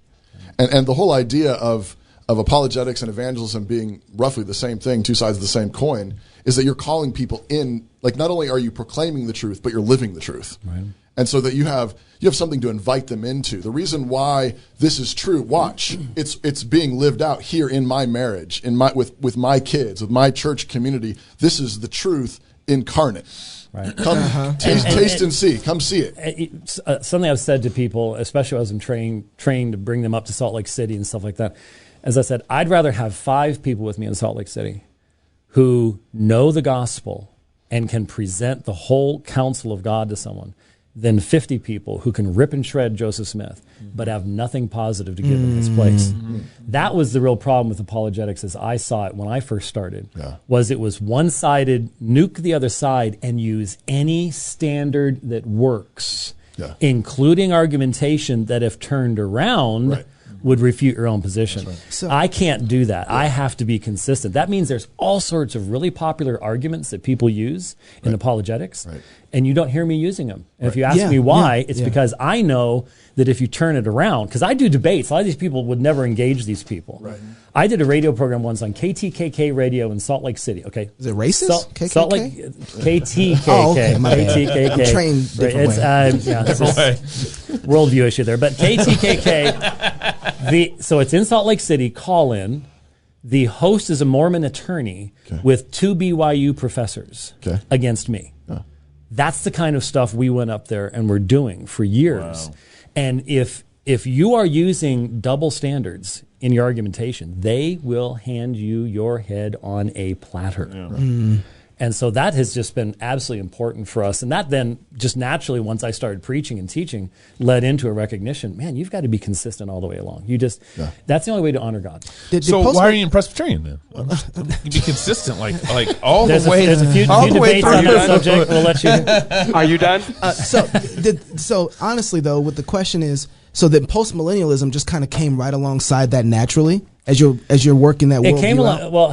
Speaker 1: And the whole idea of apologetics and evangelism being roughly the same thing, two sides of the same coin, is that you're calling people in. Like, not only are you proclaiming the truth, but you're living the truth. Right. And so that you have something to invite them into. The reason why this is true, watch, it's being lived out here in my marriage, with my kids, with my church community. This is the truth incarnate. Right. Come taste and see. Come see it.
Speaker 4: Something I've said to people, especially as I'm trained to bring them up to Salt Lake City and stuff like that. As I said, I'd rather have 5 people with me in Salt Lake City who know the gospel and can present the whole counsel of God to someone than 50 people who can rip and shred Joseph Smith but have nothing positive to give in his place. That was the real problem with apologetics as I saw it when I first started, was it was one-sided, nuke the other side and use any standard that works, including argumentation that if turned around would refute your own position. Right. So, I can't do that. I have to be consistent. That means there's all sorts of really popular arguments that people use in apologetics, and you don't hear me using them. And if you ask me why, it's because I know that if you turn it around, because I do debates, a lot of these people would never engage these people. Right. I did a radio program once on KTKK radio in Salt Lake City. Okay,
Speaker 3: is it racist?
Speaker 4: Salt Lake KTKK.
Speaker 3: Oh, okay, my bad.
Speaker 4: KTKK.
Speaker 3: I'm trained different way.
Speaker 4: Worldview issue there, but KTKK. So it's in Salt Lake City. Call in. The host is a Mormon attorney with 2 BYU professors against me. That's the kind of stuff we went up there and were doing for years. Wow. And if if you are using double standards in your argumentation, they will hand you your head on a platter. Yeah. And so that has just been absolutely important for us. And that then just naturally, once I started preaching and teaching, led into a recognition, man, you've got to be consistent all the way along. That's the only way to honor God.
Speaker 2: So why are you in Presbyterian then? You be consistent like all the way.
Speaker 4: There's a few debates on that subject. We'll let you.
Speaker 10: Are you done?
Speaker 3: So honestly, though, what the question is, so that post-millennialism just kind of came right alongside that naturally as you're working that world.
Speaker 4: It came along. Well,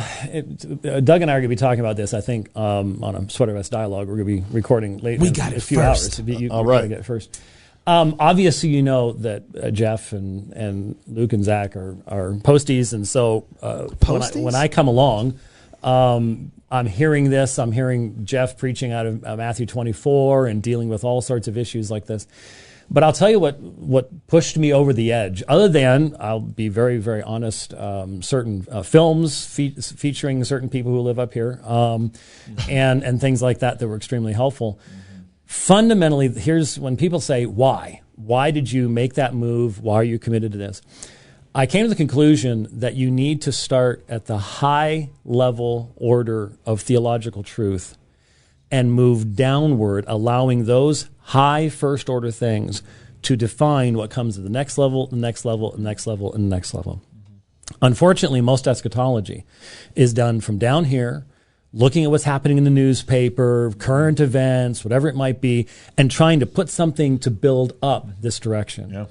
Speaker 4: Doug and I are going to be talking about this. I think on a Sweater Vest Dialogue, we're going to be recording later.
Speaker 3: We got it
Speaker 4: a few
Speaker 3: first.
Speaker 4: hours. All right, get it first. Obviously, you know that Jeff and Luke and Zach are posties, and so when I come along, I'm hearing this. I'm hearing Jeff preaching out of Matthew 24 and dealing with all sorts of issues like this. But I'll tell you what pushed me over the edge, other than, I'll be very, very honest, certain films featuring certain people who live up here and things like that were extremely helpful. Fundamentally, here's when people say, why? Why did you make that move? Why are you committed to this? I came to the conclusion that you need to start at the high level order of theological truth and move downward, allowing those high first order things to define what comes to the next level, the next level, the next level, and the next level. Unfortunately, most eschatology is done from down here, looking at what's happening in the newspaper, current events, whatever it might be, and trying to put something to build up this direction. Yeah.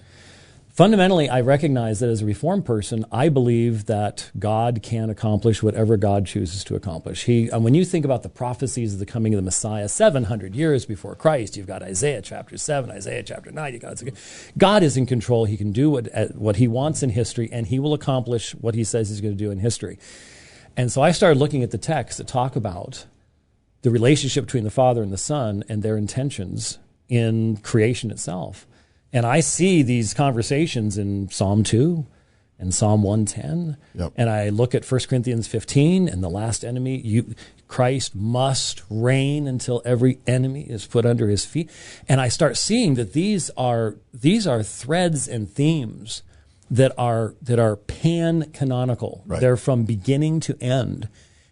Speaker 4: Fundamentally, I recognize that as a Reformed person, I believe that God can accomplish whatever God chooses to accomplish. When you think about the prophecies of the coming of the Messiah, 700 years before Christ, you've got Isaiah chapter 7, Isaiah chapter 9. God is in control. He can do what he wants in history, and he will accomplish what he says he's going to do in history. And so I started looking at the texts that talk about the relationship between the Father and the Son and their intentions in creation itself. And I see these conversations in Psalm 2 and Psalm 110. Yep. And I look at 1 Corinthians 15 and the last enemy. Christ must reign until every enemy is put under his feet. And I start seeing that these are threads and themes that are pan-canonical. Right. They're from beginning to end.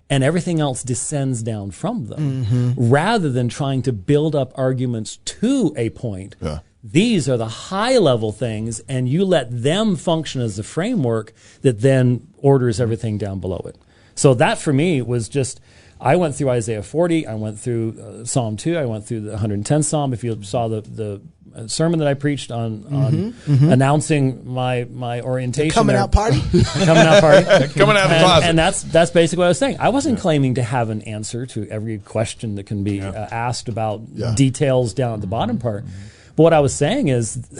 Speaker 4: And everything else descends down from them, rather than trying to build up arguments to a point. Yeah. These are the high-level things, and you let them function as the framework that then orders everything down below it. So that, for me, was just, I went through Isaiah 40, I went through Psalm 2, I went through the 110th Psalm. If you saw the sermon that I preached on announcing my orientation.
Speaker 3: Coming out party?
Speaker 4: Coming out party.
Speaker 2: Coming out of the closet.
Speaker 4: And that's basically what I was saying. I wasn't claiming to have an answer to every question that can be asked about details down at the bottom part. But what I was saying is,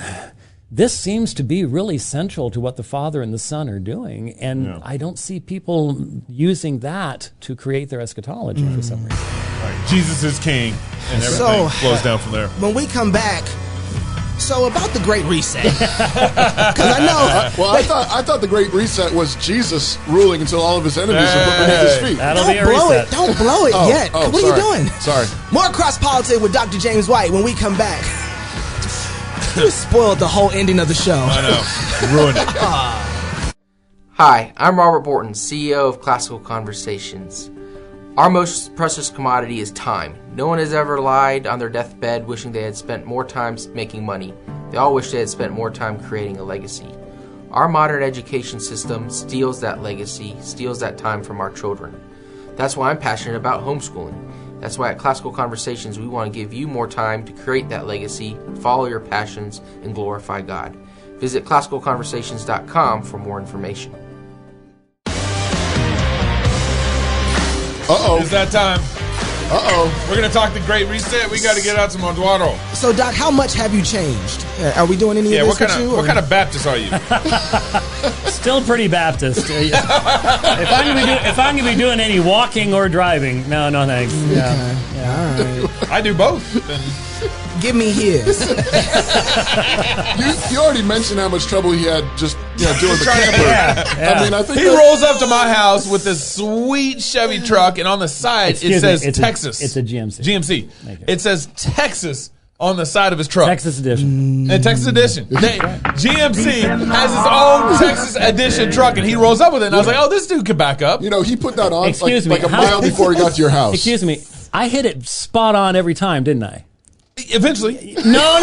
Speaker 4: this seems to be really central to what the Father and the Son are doing, and I don't see people using that to create their eschatology for some reason.
Speaker 2: Right. Jesus is King, and everything flows down from there.
Speaker 3: When we come back, so about the Great Reset, because I know.
Speaker 1: I thought the Great Reset was Jesus ruling until all of his enemies are put beneath his feet.
Speaker 4: That'll be a reset.
Speaker 3: Don't blow it yet. What are you doing?
Speaker 1: Sorry.
Speaker 3: More Cross Politics with Dr. James White when we come back. You spoiled the whole ending of the show.
Speaker 2: I know. Ruined it.
Speaker 11: Hi, I'm Robert Borton, CEO of Classical Conversations. Our most precious commodity is time. No one has ever lied on their deathbed wishing they had spent more time making money. They all wish they had spent more time creating a legacy. Our modern education system steals that legacy, steals that time from our children. That's why I'm passionate about homeschooling. That's why at Classical Conversations we want to give you more time to create that legacy, follow your passions, and glorify God. Visit classicalconversations.com for more information.
Speaker 2: It's that time. We're going to talk the Great Reset. We got to get out some Eduardo.
Speaker 3: So, Doc, how much have you changed? Are we doing any of this with you?
Speaker 2: What kind of Baptist are you?
Speaker 4: Still pretty Baptist. If I'm going to be doing any walking or driving, no thanks.
Speaker 3: Yeah. All right.
Speaker 2: I do both.
Speaker 3: Give me his.
Speaker 1: You already mentioned how much trouble he had just doing the camper.
Speaker 2: I mean, I think he rolls up to my house with this sweet Chevy truck, and on the side it says Texas.
Speaker 4: It's a GMC.
Speaker 2: GMC. It says Texas on the side of his truck.
Speaker 4: Texas edition.
Speaker 2: And Texas edition. GMC has his own Texas edition truck, and he rolls up with it. And I was like, oh, this dude can back up.
Speaker 1: You know, he put that on like a
Speaker 4: How-
Speaker 1: mile before he got to your house.
Speaker 4: Excuse me. I hit it spot on every time, didn't I?
Speaker 2: Eventually.
Speaker 4: No.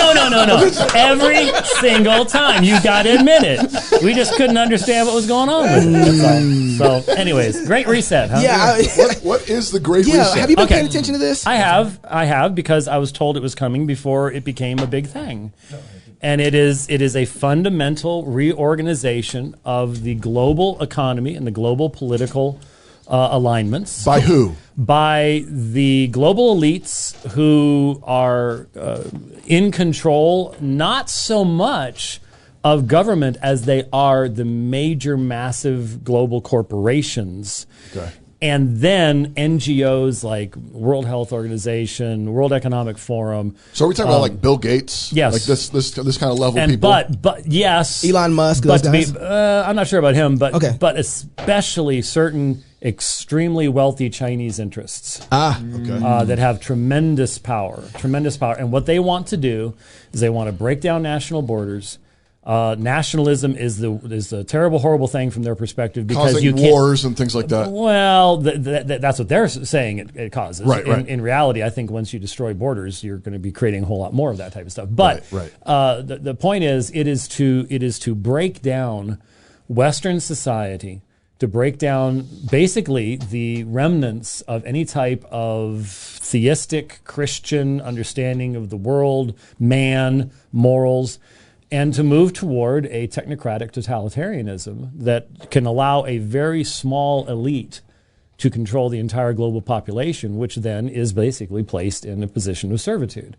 Speaker 4: Every single time. You got to admit it. We just couldn't understand what was going on with it. That's all. So, anyways, great reset, huh?
Speaker 3: Yeah.
Speaker 1: What is the great reset?
Speaker 3: Have you been paying attention to this?
Speaker 4: I have because I was told it was coming before it became a big thing. And it is a fundamental reorganization of the global economy and the global political alignments.
Speaker 1: By who?
Speaker 4: By the global elites who are in control, not so much of government as they are the major, massive global corporations. Okay. And then NGOs like World Health Organization, World Economic Forum.
Speaker 1: So are we talking about like Bill Gates?
Speaker 4: Yes.
Speaker 1: Like this kind of level
Speaker 4: And
Speaker 1: people?
Speaker 4: But yes.
Speaker 3: Elon Musk,
Speaker 4: But
Speaker 3: those guys?
Speaker 4: I'm not sure about him, but especially certain extremely wealthy Chinese interests that have tremendous power. And what they want to do is they want to break down national borders. Nationalism is a terrible, horrible thing from their perspective because
Speaker 1: causing
Speaker 4: you can't,
Speaker 1: wars and things like that.
Speaker 4: Well, that's what they're saying it causes.
Speaker 1: Right.
Speaker 4: In reality, I think once you destroy borders, you're going to be creating a whole lot more of that type of stuff. But the point is, it is to break down Western society, to break down basically the remnants of any type of theistic Christian understanding of the world, man, morals, and to move toward a technocratic totalitarianism that can allow a very small elite to control the entire global population, which then is basically placed in a position of servitude.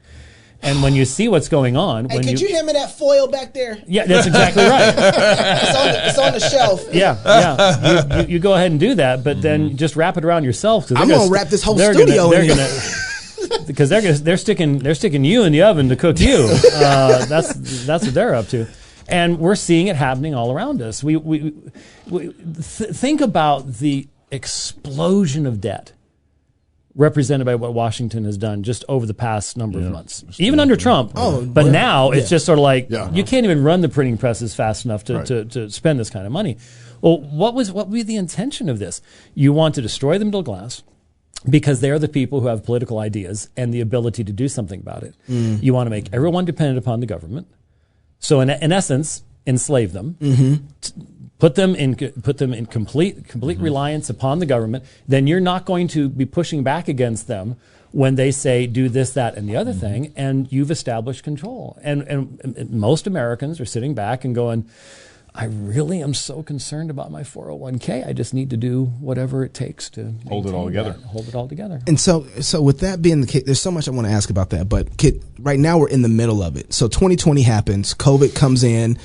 Speaker 4: And when you see what's going on...
Speaker 3: Hey, could you hand me that foil back there?
Speaker 4: Yeah, that's exactly right.
Speaker 3: It's on the shelf.
Speaker 4: Yeah. You go ahead and do that, but then just wrap it around yourself.
Speaker 3: I'm going to wrap this whole studio in here.
Speaker 4: Because they're sticking you in the oven to cook you. That's what they're up to, and we're seeing it happening all around us. We think about the explosion of debt represented by what Washington has done just over the past number of months, even under Trump. But now it's just sort of like you can't even run the printing presses fast enough to spend this kind of money. Well, what would be the intention of this? You want to destroy the middle class, because they're the people who have political ideas and the ability to do something about it. You want to make everyone dependent upon the government. So in essence, enslave them, put them in complete reliance upon the government. Then you're not going to be pushing back against them when they say do this, that, and the other thing, and you've established control. And most Americans are sitting back and going, I really am so concerned about my 401k. I just need to do whatever it takes to
Speaker 2: hold it all together.
Speaker 4: Hold it all together.
Speaker 3: And so with that being the case, there's so much I want to ask about that. But right now we're in the middle of it. So 2020 happens. COVID comes in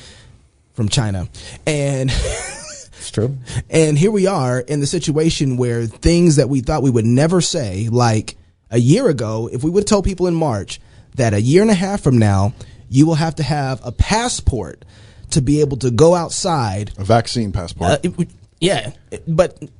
Speaker 3: from China, and
Speaker 4: it's true.
Speaker 3: And here we are in the situation where things that we thought we would never say, like a year ago, if we would have told people in March that a year and a half from now you will have to have a passport to be able to go outside.
Speaker 1: A vaccine passport.
Speaker 3: But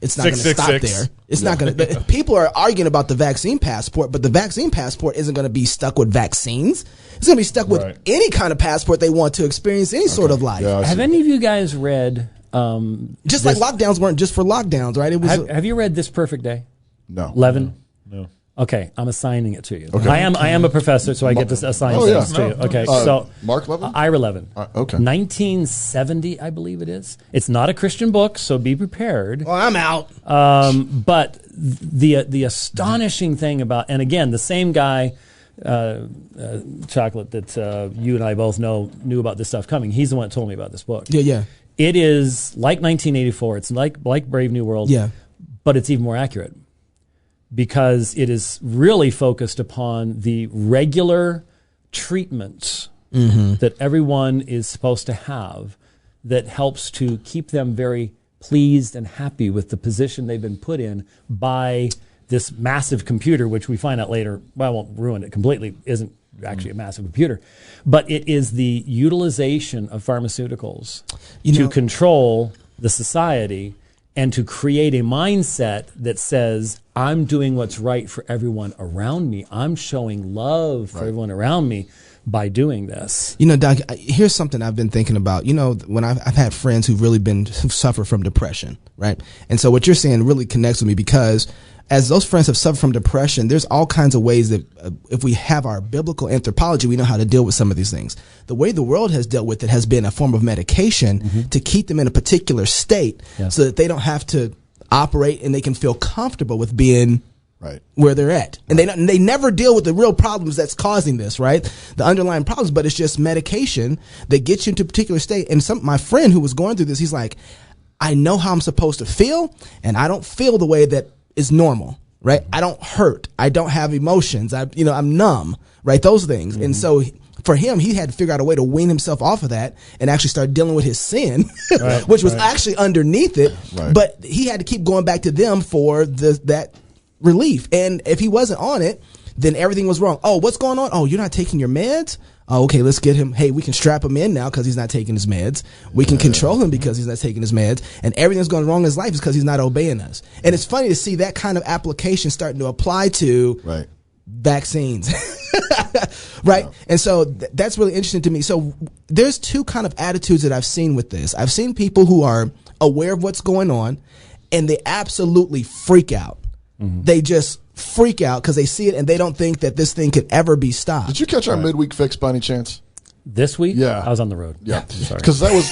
Speaker 3: it's not going to stop there. It's not going to. People are arguing about the vaccine passport, but the vaccine passport isn't going to be stuck with vaccines. It's going to be stuck with any kind of passport they want to experience any sort of life.
Speaker 4: Yeah, have any of you guys read?
Speaker 3: Just like lockdowns weren't just for lockdowns, right? It was.
Speaker 4: Have you read This Perfect Day?
Speaker 1: No.
Speaker 4: Levin?
Speaker 2: No.
Speaker 4: Okay, I'm assigning it to you.
Speaker 1: Okay.
Speaker 4: I am a professor, so I get to assign things to you. Okay, so
Speaker 1: Mark Levin?
Speaker 4: Ira Levin.
Speaker 1: Okay.
Speaker 4: 1970, I believe it is. It's not a Christian book, so be prepared.
Speaker 3: Well, I'm out.
Speaker 4: But the astonishing thing about, and again, the same guy, Chocolate, that you and I both knew about this stuff coming. He's the one that told me about this book.
Speaker 3: Yeah.
Speaker 4: It is like 1984. It's like Brave New World.
Speaker 3: Yeah.
Speaker 4: But it's even more accurate, because it is really focused upon the regular treatments that everyone is supposed to have that helps to keep them very pleased and happy with the position they've been put in by this massive computer, which we find out later, well, I won't ruin it completely, isn't actually a massive computer. But it is the utilization of pharmaceuticals to control the society and to create a mindset that says, I'm doing what's right for everyone around me. I'm showing love for everyone around me by doing this.
Speaker 3: You know, Doc, here's something I've been thinking about. You know, when I've had friends who've suffered from depression, right? And so what you're saying really connects with me, because as those friends have suffered from depression, there's all kinds of ways that if we have our biblical anthropology, we know how to deal with some of these things. The way the world has dealt with it has been a form of medication to keep them in a particular state so that they don't have to operate and they can feel comfortable with being where they're at. And they never deal with the real problems that's causing this, right? The underlying problems, but it's just medication that gets you into a particular state. And my friend who was going through this, he's like, I know how I'm supposed to feel, and I don't feel the way that is normal, right? I don't hurt. I don't have emotions. I'm numb, right? Those things. And so for him, he had to figure out a way to wean himself off of that and actually start dealing with his sin, which was actually underneath it. Right. But he had to keep going back to them for that relief. And if he wasn't on it, then everything was wrong. Oh, what's going on? Oh, you're not taking your meds? Oh, okay, let's get him. Hey, we can strap him in now because he's not taking his meds. We can control him because he's not taking his meds. And everything's going wrong in his life is because he's not obeying us. And it's funny to see that kind of application starting to apply to vaccines. Right? Yeah. And so that's really interesting to me. So there's two kind of attitudes that I've seen with this. I've seen people who are aware of what's going on and they absolutely freak out. They just freak out because they see it and they don't think that this thing could ever be stopped.
Speaker 1: Did you catch our midweek fix by any chance?
Speaker 4: This week?
Speaker 1: Yeah,
Speaker 4: I was on the road.
Speaker 1: Yeah, because that was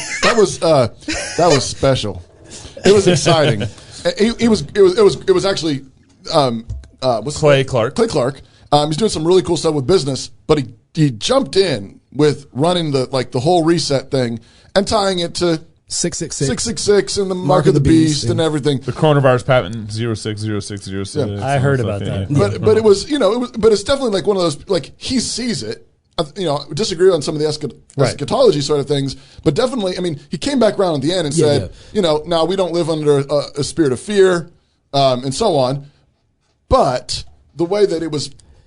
Speaker 1: special. It was exciting. It was actually
Speaker 2: Clay Clark.
Speaker 1: Clay Clark. He's doing some really cool stuff with business, but he jumped in with running the whole reset thing and tying it to 666 and the mark of the beast and everything.
Speaker 2: The coronavirus patent 060606.
Speaker 4: Yeah. I heard about that.
Speaker 1: But it was, but it's definitely like one of those, like he sees it. Disagree on some of the eschatology sort of things, but definitely, I mean, he came back around at the end and said, now we don't live under a spirit of fear, and so on. But the way that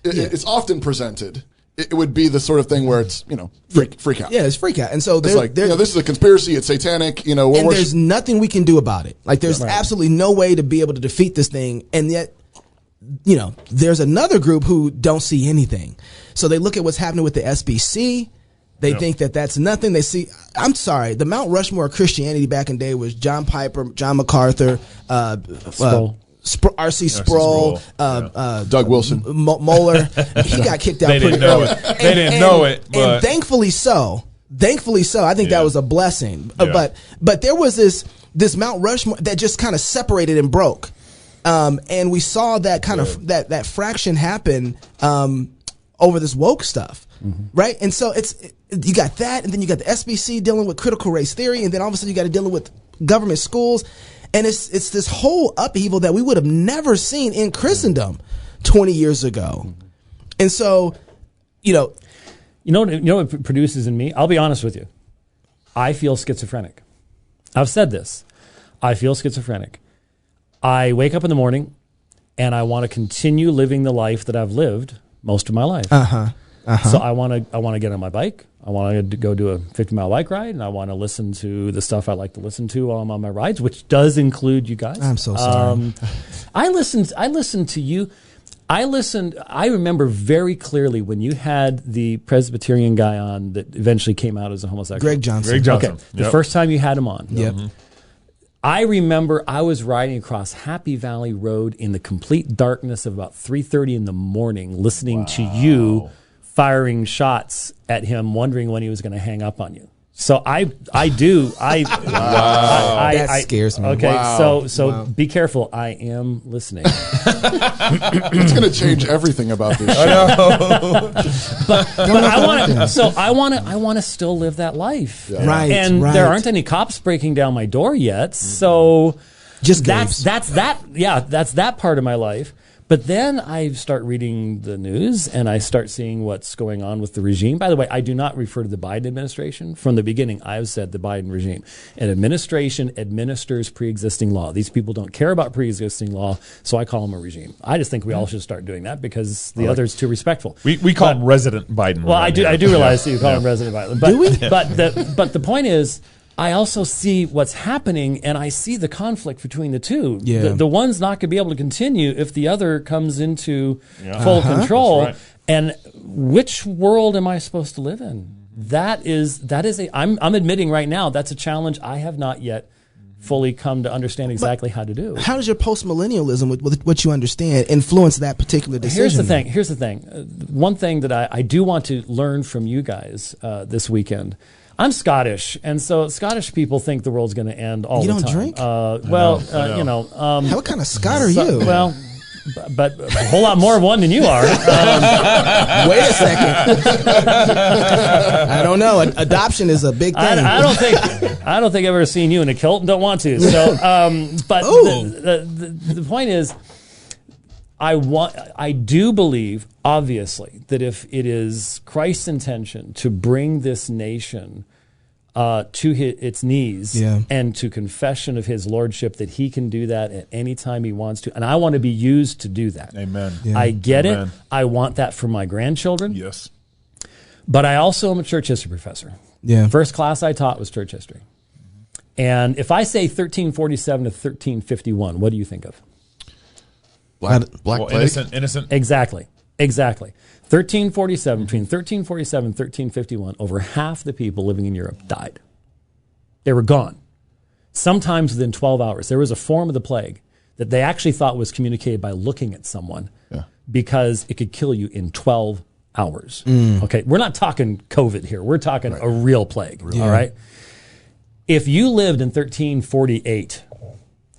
Speaker 1: it's often presented, it would be the sort of thing where it's, freak out.
Speaker 3: Yeah, it's freak out. And so
Speaker 1: it's like, this is a conspiracy, it's satanic, and
Speaker 3: there's nothing we can do about it. Like, there's absolutely no way to be able to defeat this thing. And yet, there's another group who don't see anything. So they look at what's happening with the SBC. They think that that's nothing. They see, I'm sorry, the Mount Rushmore of Christianity back in the day was John Piper, John MacArthur, R.C. Sproul,
Speaker 1: Doug Wilson,
Speaker 3: Moeller. He got kicked out pretty early.
Speaker 2: They didn't know it, but
Speaker 3: and thankfully so. I think that was a blessing. But there was this Mount Rushmore that just kind of separated and broke, and we saw that kind of that fraction happen over this woke stuff, right? And so you got that, and then you got the SBC dealing with critical race theory, and then all of a sudden you got to deal with government schools. And it's this whole upheaval that we would have never seen in Christendom 20 years ago. And so, you know what it produces in me? I'll be honest with you. I feel schizophrenic. I've said this. I feel schizophrenic. I wake up in the morning and I want to continue living the life that I've lived most of my life. So I want to get on my bike. I want to go do a 50-mile bike ride, and I want to listen to the stuff I like to listen to while I'm on my rides, which does include you guys. I'm so sorry. I
Speaker 4: listened to you. I remember very clearly when you had the Presbyterian guy on that eventually came out as a homosexual.
Speaker 3: Greg Johnson.
Speaker 4: Okay. The first time you had him on.
Speaker 3: Yep.
Speaker 4: I remember I was riding across Happy Valley Road in the complete darkness of about 3:30 in the morning, listening to you firing shots at him, wondering when he was going to hang up on you. So that
Speaker 3: scares me.
Speaker 4: Okay, so be careful. I am listening.
Speaker 1: It's going to change everything about this show.
Speaker 4: I want to still live that life.
Speaker 3: Yeah. Right.
Speaker 4: And there aren't any cops breaking down my door yet. So
Speaker 3: just
Speaker 4: that's that part of my life. But then I start reading the news and I start seeing what's going on with the regime. By the way, I do not refer to the Biden administration. From the beginning, I've said the Biden regime. An administration administers pre-existing law. These people don't care about pre-existing law, so I call them a regime. I just think we all should start doing that because the other's too respectful.
Speaker 2: We call him Resident Biden.
Speaker 4: Well, I do realize that you call him Resident Biden. But,
Speaker 3: do we?
Speaker 4: But the point is, I also see what's happening, and I see the conflict between the two.
Speaker 3: Yeah.
Speaker 4: The one's not going to be able to continue if the other comes into full control.
Speaker 2: That's right.
Speaker 4: And which world am I supposed to live in? I'm admitting right now that's a challenge I have not yet fully come to understand exactly how to do.
Speaker 3: How does your post-millennialism, with what you understand, influence that particular decision?
Speaker 4: Here's the thing. One thing that I do want to learn from you guys this weekend. I'm Scottish, and so Scottish people think the world's going to end all the time.
Speaker 3: You don't drink?
Speaker 4: You know.
Speaker 3: What kind of Scot are you?
Speaker 4: Well, but a whole lot more of one than you are.
Speaker 3: Wait a second. I don't know. Adoption is a big thing.
Speaker 4: I don't think I've ever seen you in a kilt and don't want to. So, but the point is, I do believe, obviously, that if it is Christ's intention to bring this nation to its knees and to confession of his lordship, that he can do that at any time he wants to. And I want to be used to do that.
Speaker 2: Amen.
Speaker 4: Yeah. I get it. I want that for my grandchildren.
Speaker 2: Yes.
Speaker 4: But I also am a church history professor.
Speaker 3: Yeah.
Speaker 4: First class I taught was church history. And if I say 1347 to 1351, what do you think of?
Speaker 1: Black Plague?
Speaker 2: Innocent.
Speaker 4: Exactly. 1347, between 1347 and 1351, over half the people living in Europe died. They were gone. Sometimes within 12 hours. There was a form of the plague that they actually thought was communicated by looking at someone because it could kill you in 12 hours. Okay, we're not talking COVID here. We're talking a real plague, all right? If you lived in 1348,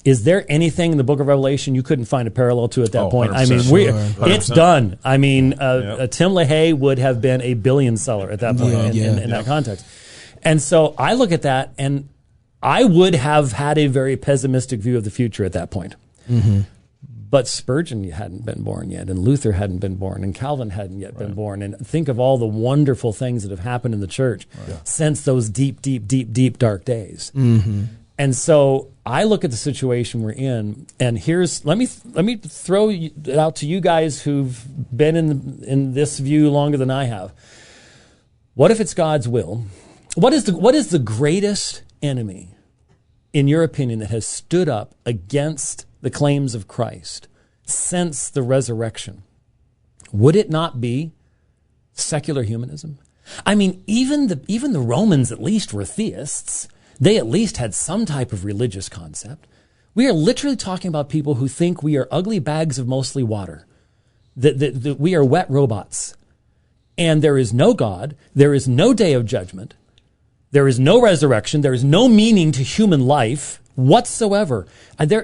Speaker 4: is there anything in the book of Revelation you couldn't find a parallel to at that point? I mean, it's done. I mean, Tim LaHaye would have been a billion seller at that point in that context. And so I look at that, and I would have had a very pessimistic view of the future at that point. Mm-hmm. But Spurgeon hadn't been born yet, and Luther hadn't been born, and Calvin hadn't yet been born. And think of all the wonderful things that have happened in the church since those deep, deep, deep, deep dark days. Mm-hmm. And so I look at the situation we're in, and let me throw it out to you guys who've been in this view longer than I have. What if it's God's will? What is the greatest enemy, in your opinion, that has stood up against the claims of Christ since the resurrection? Would it not be secular humanism? I mean, even the Romans at least were theists. They at least had some type of religious concept. We are literally talking about people who think we are ugly bags of mostly water, that we are wet robots. And there is no God, there is no day of judgment, there is no resurrection, there is no meaning to human life whatsoever.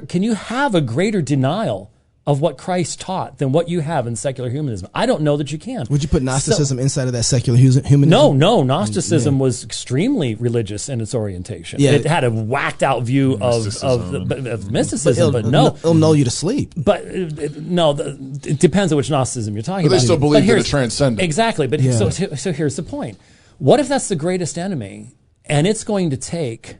Speaker 4: Can you have a greater denial of what Christ taught than what you have in secular humanism? I don't know that you can.
Speaker 3: Would you put Gnosticism inside of that secular humanism?
Speaker 4: No. Gnosticism was extremely religious in its orientation. Yeah. It had a whacked out view of mysticism, but no.
Speaker 3: It'll null you to sleep.
Speaker 4: But it depends on which Gnosticism you're talking about.
Speaker 1: They still believe that it's transcendent.
Speaker 4: Exactly. But so here's the point. What if that's the greatest enemy, and it's going to take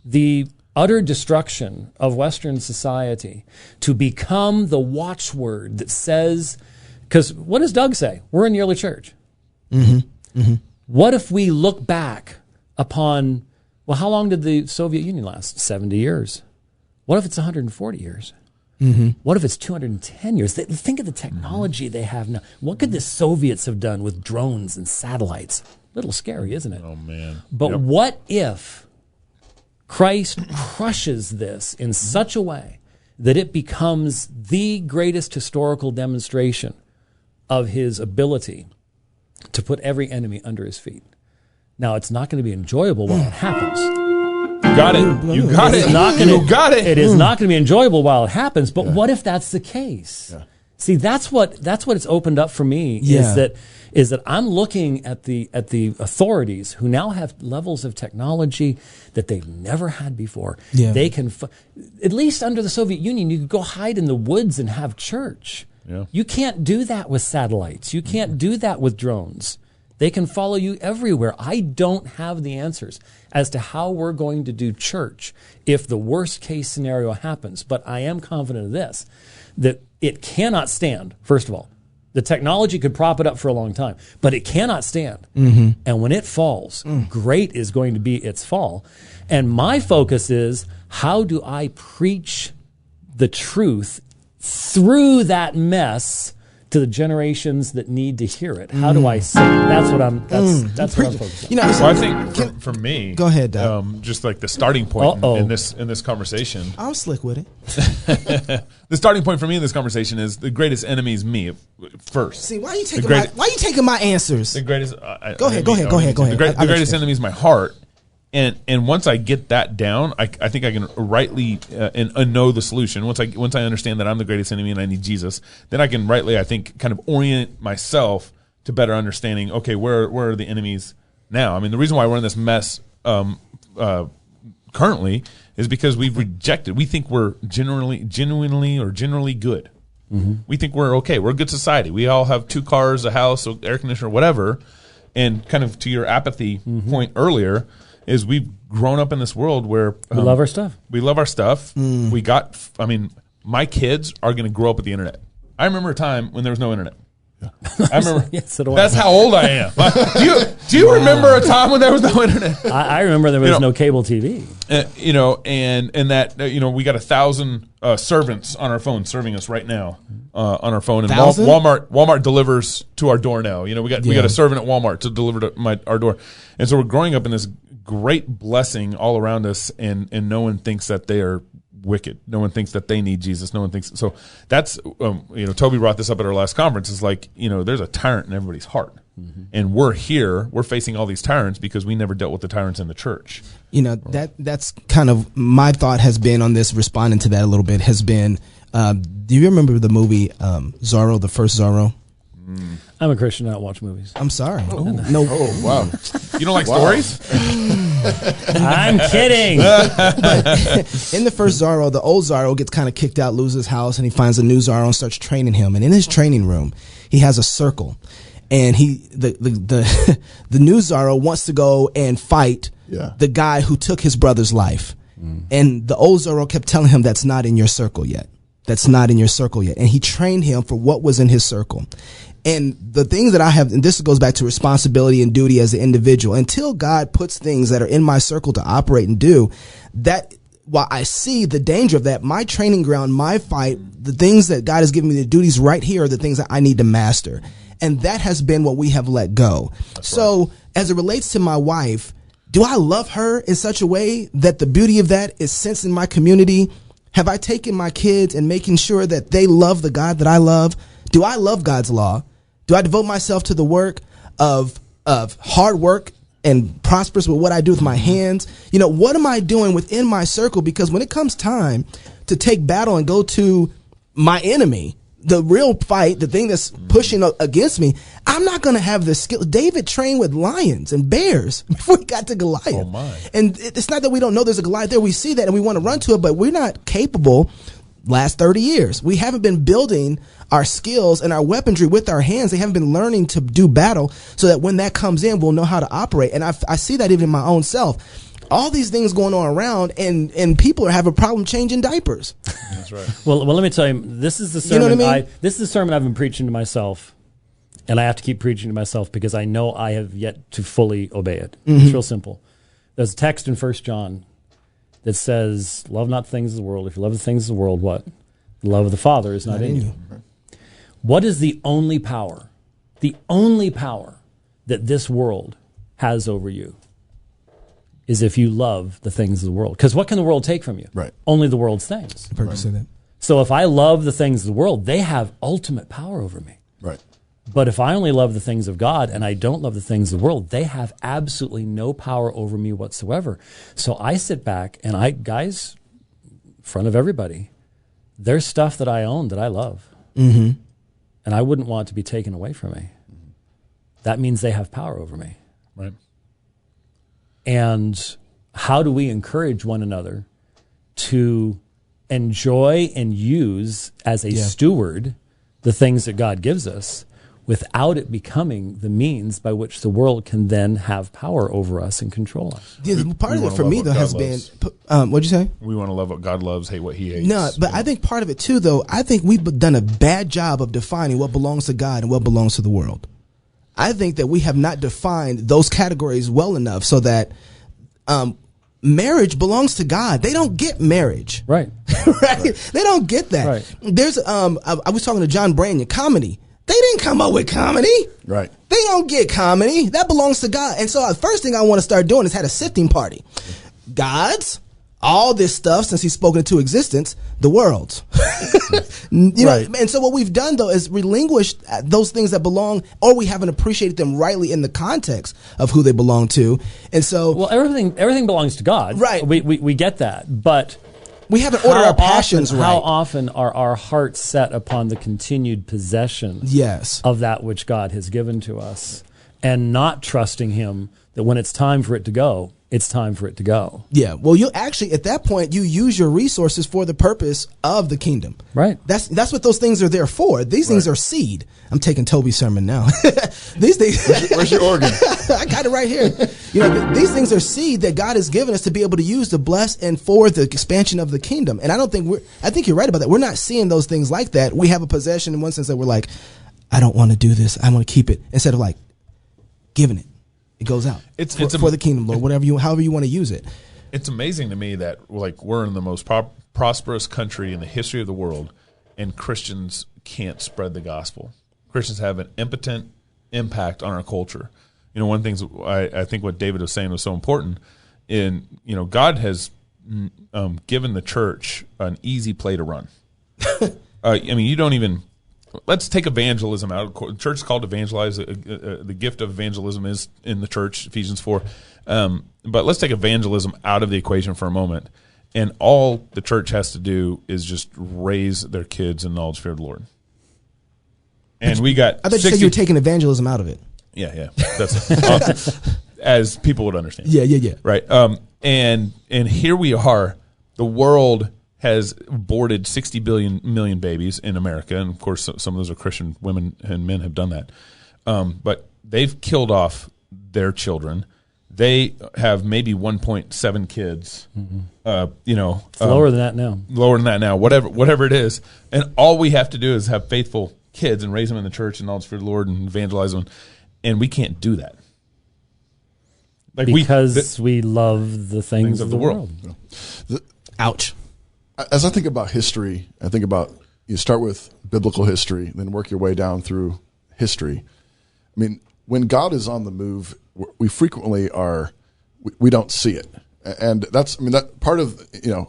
Speaker 4: the utter destruction of Western society to become the watchword that says, because what does Doug say? We're in the early church. Mm-hmm. Mm-hmm. What if we look back upon, well, how long did the Soviet Union last? 70 years. What if it's 140 years? Mm-hmm. What if it's 210 years? Think of the technology they have now. What could the Soviets have done with drones and satellites? A little scary, isn't it?
Speaker 2: Oh, man.
Speaker 4: But what if Christ crushes this in such a way that it becomes the greatest historical demonstration of his ability to put every enemy under his feet? Now, it's not going to be enjoyable while it happens.
Speaker 2: You got it.
Speaker 4: It is not going to be enjoyable while it happens, but what if that's the case? Yeah. See, that's what it's opened up for me, is that I'm looking at the authorities who now have levels of technology that they've never had before. Yeah. They can, at least under the Soviet Union, you could go hide in the woods and have church. Yeah. You can't do that with satellites. You can't do that with drones. They can follow you everywhere. I don't have the answers as to how we're going to do church if the worst case scenario happens. But I am confident of this, that it cannot stand, first of all. The technology could prop it up for a long time, but it cannot stand. And when it falls, great is going to be its fall. And my focus is, how do I preach the truth through that mess to the generations that need to hear it? How do I say it? That's what I'm focusing on.
Speaker 2: I think for me,
Speaker 3: go ahead, Doug.
Speaker 2: just like the starting point in this conversation.
Speaker 3: I'm slick with it.
Speaker 2: The starting point for me in this conversation is the greatest enemy is me first.
Speaker 3: See, why are you taking my answers?
Speaker 2: The greatest.
Speaker 3: Go ahead.
Speaker 2: The greatest enemy is my heart. And once I get that down, I think I can rightly and know the solution. Once I understand that I'm the greatest enemy and I need Jesus, then I can rightly, I think, kind of orient myself to better understanding. Okay, where are the enemies now? I mean, the reason why we're in this mess currently is because we've rejected. We think we're genuinely good. We think we're okay. We're a good society. We all have 2 cars, a house, an air conditioner, whatever. And kind of to your apathy point earlier, is we've grown up in this world where
Speaker 4: we love our stuff.
Speaker 2: We love our stuff. We got. I mean, my kids are going to grow up with the internet. I remember a time when there was no internet. I remember.
Speaker 4: Yes, so
Speaker 2: that's how old I am. Do you remember a time when there was no internet?
Speaker 4: I remember there was no cable TV.
Speaker 2: And that we got 1,000 servants on our phone serving us right now on our phone. And Walmart delivers to our door now. We got a servant at Walmart to deliver to our door. And so we're growing up in this great blessing all around us, and no one thinks that they are wicked. No one thinks that they need Jesus. No one thinks so. That's Toby brought this up at our last conference. It's like there's a tyrant in everybody's heart, and we're facing all these tyrants because we never dealt with the tyrants in the church.
Speaker 3: That's kind of my thought has been on this. Responding to that a little bit has been. Do you remember the movie Zorro, the first Zorro?
Speaker 4: I'm a Christian. I don't watch movies.
Speaker 3: I'm sorry.
Speaker 1: No. Oh, wow.
Speaker 2: You don't like stories?
Speaker 4: I'm kidding.
Speaker 3: In the first Zorro, the old Zorro gets kind of kicked out, loses his house, and he finds a new Zorro and starts training him. And in his training room, he has a circle. And the new Zorro wants to go and fight the guy who took his brother's life. And the old Zorro kept telling him, that's not in your circle yet. That's not in your circle yet. And he trained him for what was in his circle. And the things that I have, and this goes back to responsibility and duty as an individual, until God puts things that are in my circle to operate and do, that while I see the danger of that, my training ground, my fight, the things that God has given me, the duties right here are the things that I need to master. And that has been what we have let go. So as it relates to my wife, do I love her in such a way that the beauty of that is sensed in my community? Have I taken my kids and making sure that they love the God that I love? Do I love God's law? Do I devote myself to the work of hard work and prosperous with what I do with my hands? What am I doing within my circle? Because when it comes time to take battle and go to my enemy, the real fight, the thing that's pushing against me, I'm not going to have the skill. David trained with lions and bears before he got to Goliath.
Speaker 2: Oh my.
Speaker 3: And it's not that we don't know there's a Goliath there. We see that and we want to run to it, but we're not capable. Last 30 years, we haven't been building our skills and our weaponry with our hands. They haven't been learning to do battle so that when that comes in, we'll know how to operate. And I see that even in my own self. All these things going on around, and people are having a problem changing diapers.
Speaker 2: That's right.
Speaker 4: Well, let me tell you, this is the sermon.
Speaker 3: You know what I mean?
Speaker 4: This is the sermon I've been preaching to myself, and I have to keep preaching to myself because I know I have yet to fully obey it. It's real simple. There's a text in 1 John that says, love not the things of the world. If you love the things of the world, what? The love of the Father is not in you. What is the only power that this world has over you is if you love the things of the world. Because what can the world take from you?
Speaker 1: Right.
Speaker 4: Only the world's things.
Speaker 3: I've heard you say that.
Speaker 4: So if I love the things of the world, they have ultimate power over me.
Speaker 1: Right.
Speaker 4: But if I only love the things of God and I don't love the things of the world, they have absolutely no power over me whatsoever. So I sit back and guys, in front of everybody, there's stuff that I own that I love. And I wouldn't want it to be taken away from me. That means they have power over me.
Speaker 2: Right.
Speaker 4: And how do we encourage one another to enjoy and use as a steward the things that God gives us without it becoming the means by which the world can then have power over us and control us.
Speaker 3: Yeah, part of it for me, though, has been, what'd you say?
Speaker 2: We want to love what God loves, hate what he hates.
Speaker 3: No, but I think part of it, too, though, I think we've done a bad job of defining what belongs to God and what belongs to the world. I think that we have not defined those categories well enough so that marriage belongs to God. They don't get marriage.
Speaker 4: Right.
Speaker 3: Right? They don't get that.
Speaker 4: Right.
Speaker 3: There's I was talking to John Branyan, comedy. They didn't come up with comedy.
Speaker 1: Right.
Speaker 3: They don't get comedy. That belongs to God. And so the first thing I want to start doing is had a sifting party. God's, all this stuff, since he's spoken into existence, the world's. You know, and so what we've done, though, is relinquished those things that belong, or we haven't appreciated them rightly in the context of who they belong to. And so,
Speaker 4: well, everything belongs to God.
Speaker 3: Right.
Speaker 4: We get that. But
Speaker 3: we haven't ordered our passions right.
Speaker 4: How often are our hearts set upon the continued possession of that which God has given to us, and not trusting him that when it's time for it to go, it's time for it to go.
Speaker 3: Yeah. Well, you actually, at that point, you use your resources for the purpose of the kingdom.
Speaker 4: Right.
Speaker 3: That's what those things are there for. These things are seed. I'm taking Toby's sermon now. These things.
Speaker 1: Where's your organ?
Speaker 3: I got it right here. You know, these things are seed that God has given us to be able to use to bless and for the expansion of the kingdom. And I think you're right about that. We're not seeing those things like that. We have a possession in one sense that we're like, I don't want to do this. I want to keep it, instead of like giving it. It goes out. It's for the kingdom, Lord. However you want to use it.
Speaker 2: It's amazing to me that we're in the most prosperous country in the history of the world, and Christians can't spread the gospel. Christians have an impotent impact on our culture. You know, one of the things I think what David was saying was so important. God has given the church an easy play to run. You don't even. Let's take evangelism out. The church is called to evangelize. The gift of evangelism is in the church, Ephesians 4. But let's take evangelism out of the equation for a moment. And all the church has to do is just raise their kids in knowledge, fear of the Lord. And we got.
Speaker 3: I thought you said you were taking evangelism out of it.
Speaker 2: Yeah. That's as people would understand.
Speaker 3: Yeah.
Speaker 2: Right. And here we are. The world has aborted 60 million babies in America, and of course some of those are Christian women and men have done that. But they've killed off their children. They have maybe 1.7 kids.
Speaker 4: It's lower than that now.
Speaker 2: Lower than that now. Whatever it is, and all we have to do is have faithful kids and raise them in the church and knowledge for the Lord and evangelize them, and we can't do that.
Speaker 4: Because we love the things of the world.
Speaker 3: Ouch.
Speaker 1: As I think about history, I think about you start with biblical history, then work your way down through history. I mean, when God is on the move, we frequently we don't see it. And that part of,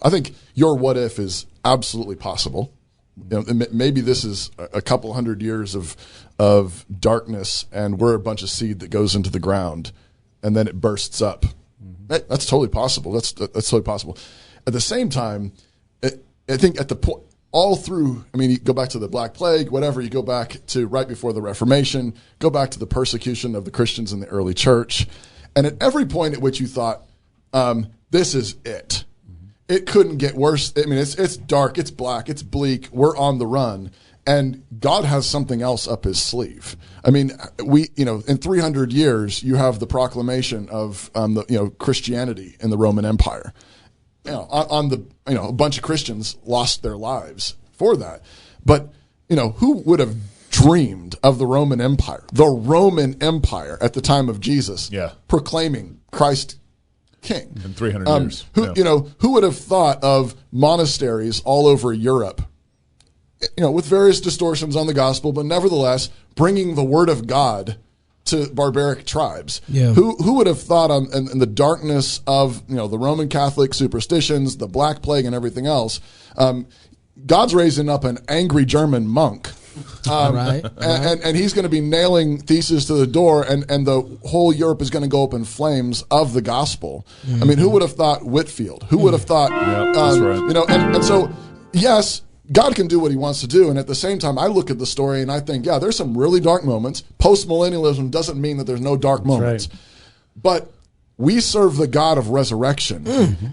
Speaker 1: I think your what if is absolutely possible. Maybe this is a couple hundred years of darkness, and we're a bunch of seed that goes into the ground, and then it bursts up. That's totally possible. That's totally possible. At the same time, I think at the point, all through, you go back to the Black Plague, whatever, you go back to right before the Reformation, go back to the persecution of the Christians in the early church, and at every point at which you thought, this is it. It couldn't get worse. It's dark, it's black, it's bleak, we're on the run, and God has something else up his sleeve. In 300 years, you have the proclamation of Christianity in the Roman Empire. A bunch of Christians lost their lives for that. But, who would have dreamed of the Roman Empire at the time of Jesus, proclaiming Christ King?
Speaker 2: In 300 years.
Speaker 1: Who would have thought of monasteries all over Europe, with various distortions on the gospel, but nevertheless bringing the word of God to barbaric tribes.
Speaker 3: Yeah.
Speaker 1: Who would have thought in the darkness of the Roman Catholic superstitions, the Black Plague, and everything else, God's raising up an angry German monk, and he's going to be nailing theses to the door, and the whole Europe is going to go up in flames of the gospel. Mm-hmm. Who would have thought Whitefield? Who would have thought?
Speaker 2: That's right.
Speaker 1: And so yes. God can do what he wants to do, and at the same time, I look at the story and I think, there's some really dark moments. Post-millennialism doesn't mean that there's no dark moments. Right. But we serve the God of resurrection,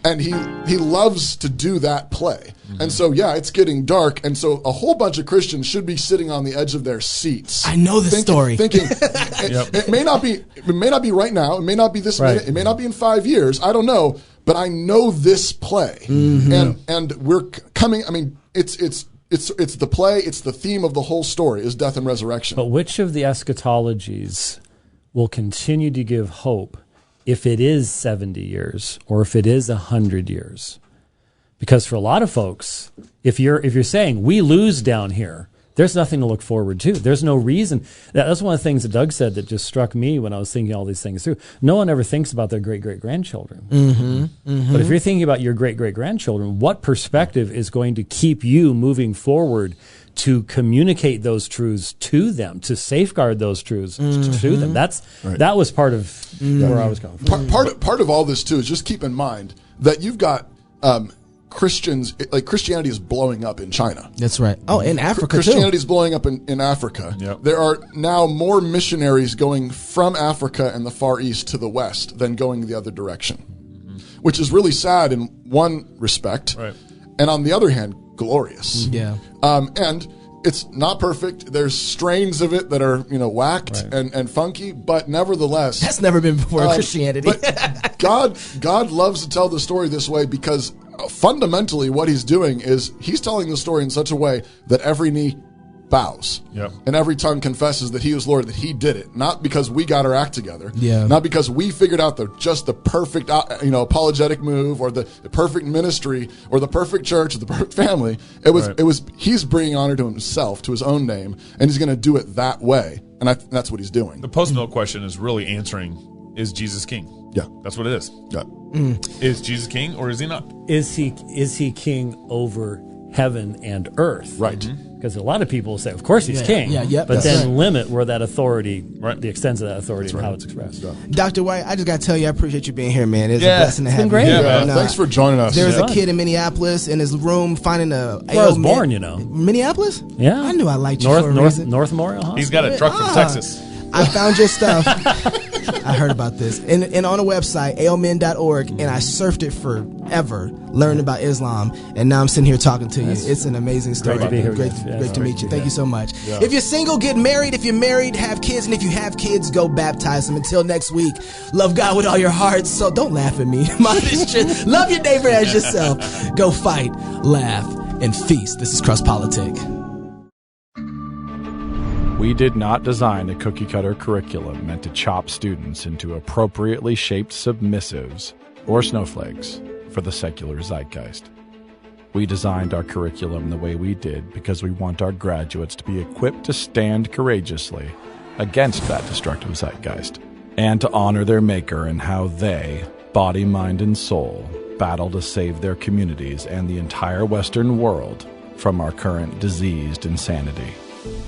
Speaker 1: and he loves to do that play. And so, yeah, it's getting dark, and so a whole bunch of Christians should be sitting on the edge of their seats.
Speaker 3: I know this story.
Speaker 1: Thinking, it may not be right now, it may not be this minute, it may not be in 5 years, I don't know, but I know this play. And we're coming, I mean, it's the play, it's the theme of the whole story, is death and resurrection.
Speaker 4: But which of the eschatologies will continue to give hope if it is 70 years or if it is 100 years? Because for a lot of folks, if you're saying we lose down here, there's nothing to look forward to. There's no reason. That's one of the things that Doug said that just struck me when I was thinking all these things through. No one ever thinks about their great-great-grandchildren. But if you're thinking about your great-great-grandchildren, what perspective is going to keep you moving forward to communicate those truths to them, to safeguard those truths to them? That was part of where I was going from.
Speaker 1: Part of all this, too, is just keep in mind that you've got Christians, like Christianity is blowing up in China.
Speaker 3: That's right. Oh, in Africa,
Speaker 1: Christianity is blowing up in Africa.
Speaker 2: Yep.
Speaker 1: There are now more missionaries going from Africa and the Far East to the West than going the other direction, which is really sad in one respect.
Speaker 2: Right.
Speaker 1: And on the other hand, glorious.
Speaker 3: Yeah.
Speaker 1: And it's not perfect. There's strains of it that are, whacked and funky, but nevertheless,
Speaker 3: that's never been before Christianity.
Speaker 1: But God loves to tell the story this way because fundamentally what he's doing is he's telling the story in such a way that every knee bows and every tongue confesses that he is Lord, that he did it, not because we got our act together, not because we figured out the perfect apologetic move or the perfect ministry or the perfect church or the perfect family. It was he's bringing honor to himself, to his own name, and he's going to do it that way, and that's what he's doing.
Speaker 2: The Postmil question is really answering, is Jesus king?
Speaker 1: Yeah,
Speaker 2: that's what it is.
Speaker 1: Yeah.
Speaker 2: Is Jesus king or is he not?
Speaker 4: Is he king over heaven and earth?
Speaker 1: Right.
Speaker 4: Because a lot of people say, of course he's king, but then limit where that authority, the extent of that authority and how it's expressed.
Speaker 3: Dr. White, I just got to tell you, I appreciate you being here, man. It's a blessing to have you.
Speaker 4: Great.
Speaker 3: Yeah,
Speaker 1: thanks for joining us.
Speaker 3: There was a kid in Minneapolis in his room finding a...
Speaker 4: Where I was born,
Speaker 3: Minneapolis?
Speaker 4: Yeah.
Speaker 3: I knew I liked you for a reason.
Speaker 4: North Memorial Hospital.
Speaker 2: He's got a truck from Texas.
Speaker 3: I found your stuff. I heard about this. And on a website, ailmen.org, and I surfed it forever, learned about Islam, and now I'm sitting here talking to you. It's an amazing story.
Speaker 4: Great to be here.
Speaker 3: Great to meet you. Thank you so much. Yeah. If you're single, get married. If you're married, have kids. And if you have kids, go baptize them. Until next week, love God with all your heart. So don't laugh at me. Love your neighbor as yourself. Go fight, laugh, and feast. This is Cross Politic.
Speaker 10: We did not design a cookie-cutter curriculum meant to chop students into appropriately shaped submissives or snowflakes for the secular zeitgeist. We designed our curriculum the way we did because we want our graduates to be equipped to stand courageously against that destructive zeitgeist and to honor their maker and how they, body, mind, and soul, battle to save their communities and the entire Western world from our current diseased insanity.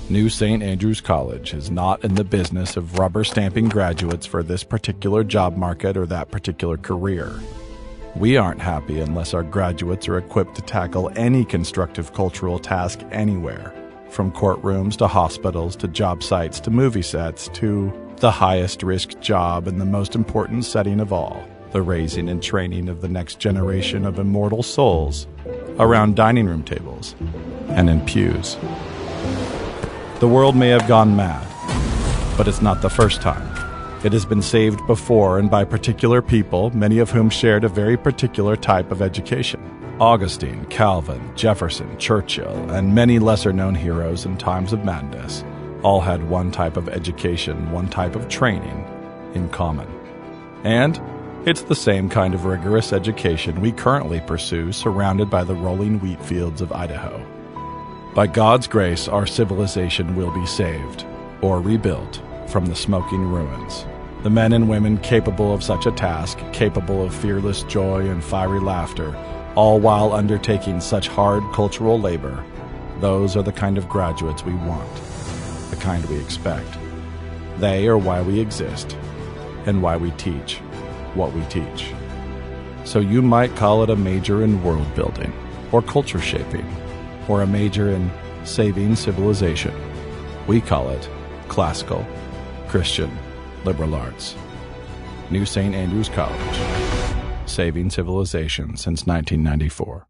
Speaker 10: New St. Andrews College is not in the business of rubber stamping graduates for this particular job market or that particular career. We aren't happy unless our graduates are equipped to tackle any constructive cultural task anywhere, from courtrooms to hospitals to job sites to movie sets to the highest risk job and the most important setting of all, the raising and training of the next generation of immortal souls around dining room tables and in pews. The world may have gone mad, but it's not the first time. It has been saved before and by particular people, many of whom shared a very particular type of education. Augustine, Calvin, Jefferson, Churchill, and many lesser-known heroes in times of madness all had one type of education, one type of training in common. And it's the same kind of rigorous education we currently pursue surrounded by the rolling wheat fields of Idaho. By God's grace, our civilization will be saved, or rebuilt, from the smoking ruins. The men and women capable of such a task, capable of fearless joy and fiery laughter, all while undertaking such hard cultural labor, those are the kind of graduates we want, the kind we expect. They are why we exist, and why we teach what we teach. So you might call it a major in world building, or culture shaping, or a major in saving civilization. We call it classical Christian liberal arts. New St. Andrews College. Saving civilization since 1994.